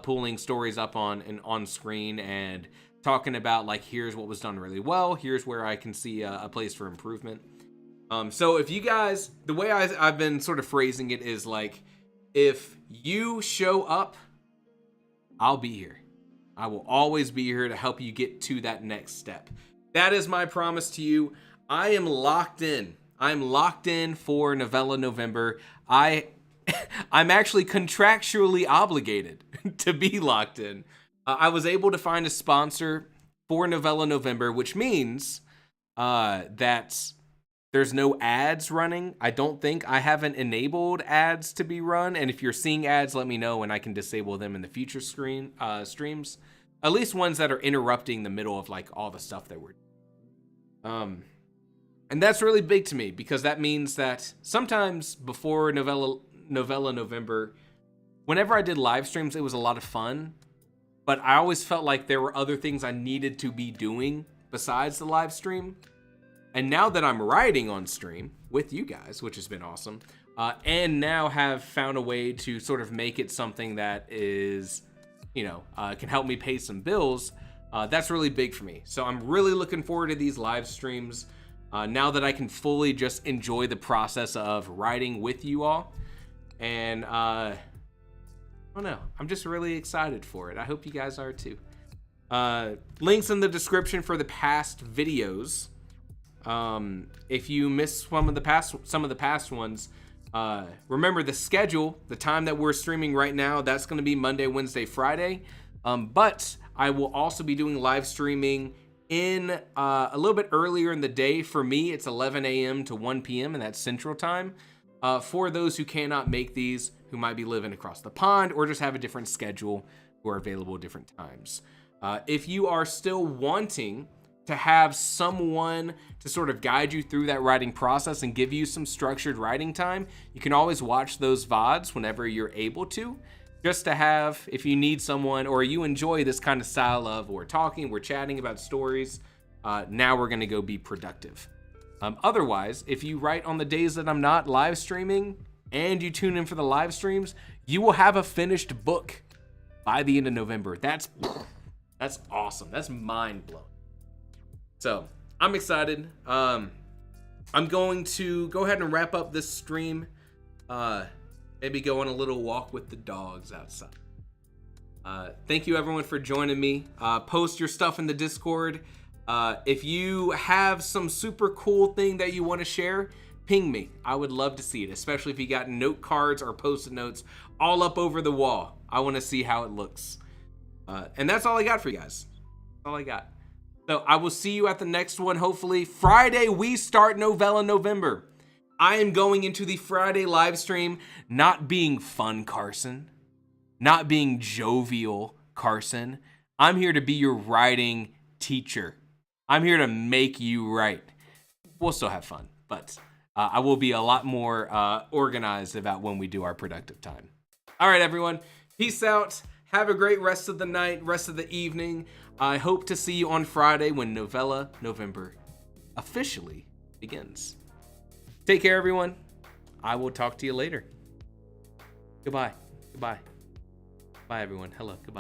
Speaker 1: pulling stories up on screen and talking about like, here's what was done really well, here's where I can see a place for improvement. So if you guys, the way I've been sort of phrasing it is like, if you show up, I'll be here. I will always be here to help you get to that next step. That is my promise to you. I am locked in. I'm locked in for Novella November. I'm actually contractually obligated to be locked in. I was able to find a sponsor for Novella November, which means that there's no ads running. I don't think. I haven't enabled ads to be run. And if you're seeing ads, let me know and I can disable them in the future streams. At least ones that are interrupting the middle of like all the stuff that we're doing. And that's really big to me because that means that sometimes before Novella November, whenever I did live streams, it was a lot of fun. But I always felt like there were other things I needed to be doing besides the live stream. And now that I'm writing on stream with you guys, which has been awesome, and now have found a way to sort of make it something that is, can help me pay some bills, that's really big for me. So I'm really looking forward to these live streams now that I can fully just enjoy the process of writing with you all. And I don't know, I'm just really excited for it. I hope you guys are too. Links in the description for the past videos. If you missed some of the past ones, remember the schedule, the time that we're streaming right now, that's going to be Monday, Wednesday, Friday. But I will also be doing live streaming in a little bit earlier in the day. For me, it's 11 a.m. to 1 p.m. and that's Central Time. For those who cannot make these, who might be living across the pond or just have a different schedule, who are available at different times. If you are still wanting to have someone to sort of guide you through that writing process and give you some structured writing time, you can always watch those VODs whenever you're able to, just to have, if you need someone or you enjoy this kind of style of we're talking, we're chatting about stories, now we're gonna go be productive. Otherwise, if you write on the days that I'm not live streaming and you tune in for the live streams, you will have a finished book by the end of November. That's awesome. That's mind blowing. So I'm excited. I'm going to go ahead and wrap up this stream. Maybe go on a little walk with the dogs outside. Thank you everyone for joining me. Post your stuff in the Discord. If you have some super cool thing that you want to share, ping me. I would love to see it, especially if you got note cards or post-it notes all up over the wall. I want to see how it looks. And that's all I got for you guys. That's all I got. So I will see you at the next one, hopefully. Friday, we start Novella November. I am going into the Friday live stream not being fun, Carson. Not being jovial, Carson. I'm here to be your writing teacher. I'm here to make you write. We'll still have fun, but I will be a lot more organized about when we do our productive time. All right, everyone. Peace out. Have a great rest of the night, rest of the evening. I hope to see you on Friday when Novella November officially begins. Take care, everyone. I will talk to you later. Goodbye. Goodbye. Bye, everyone. Hello. Goodbye.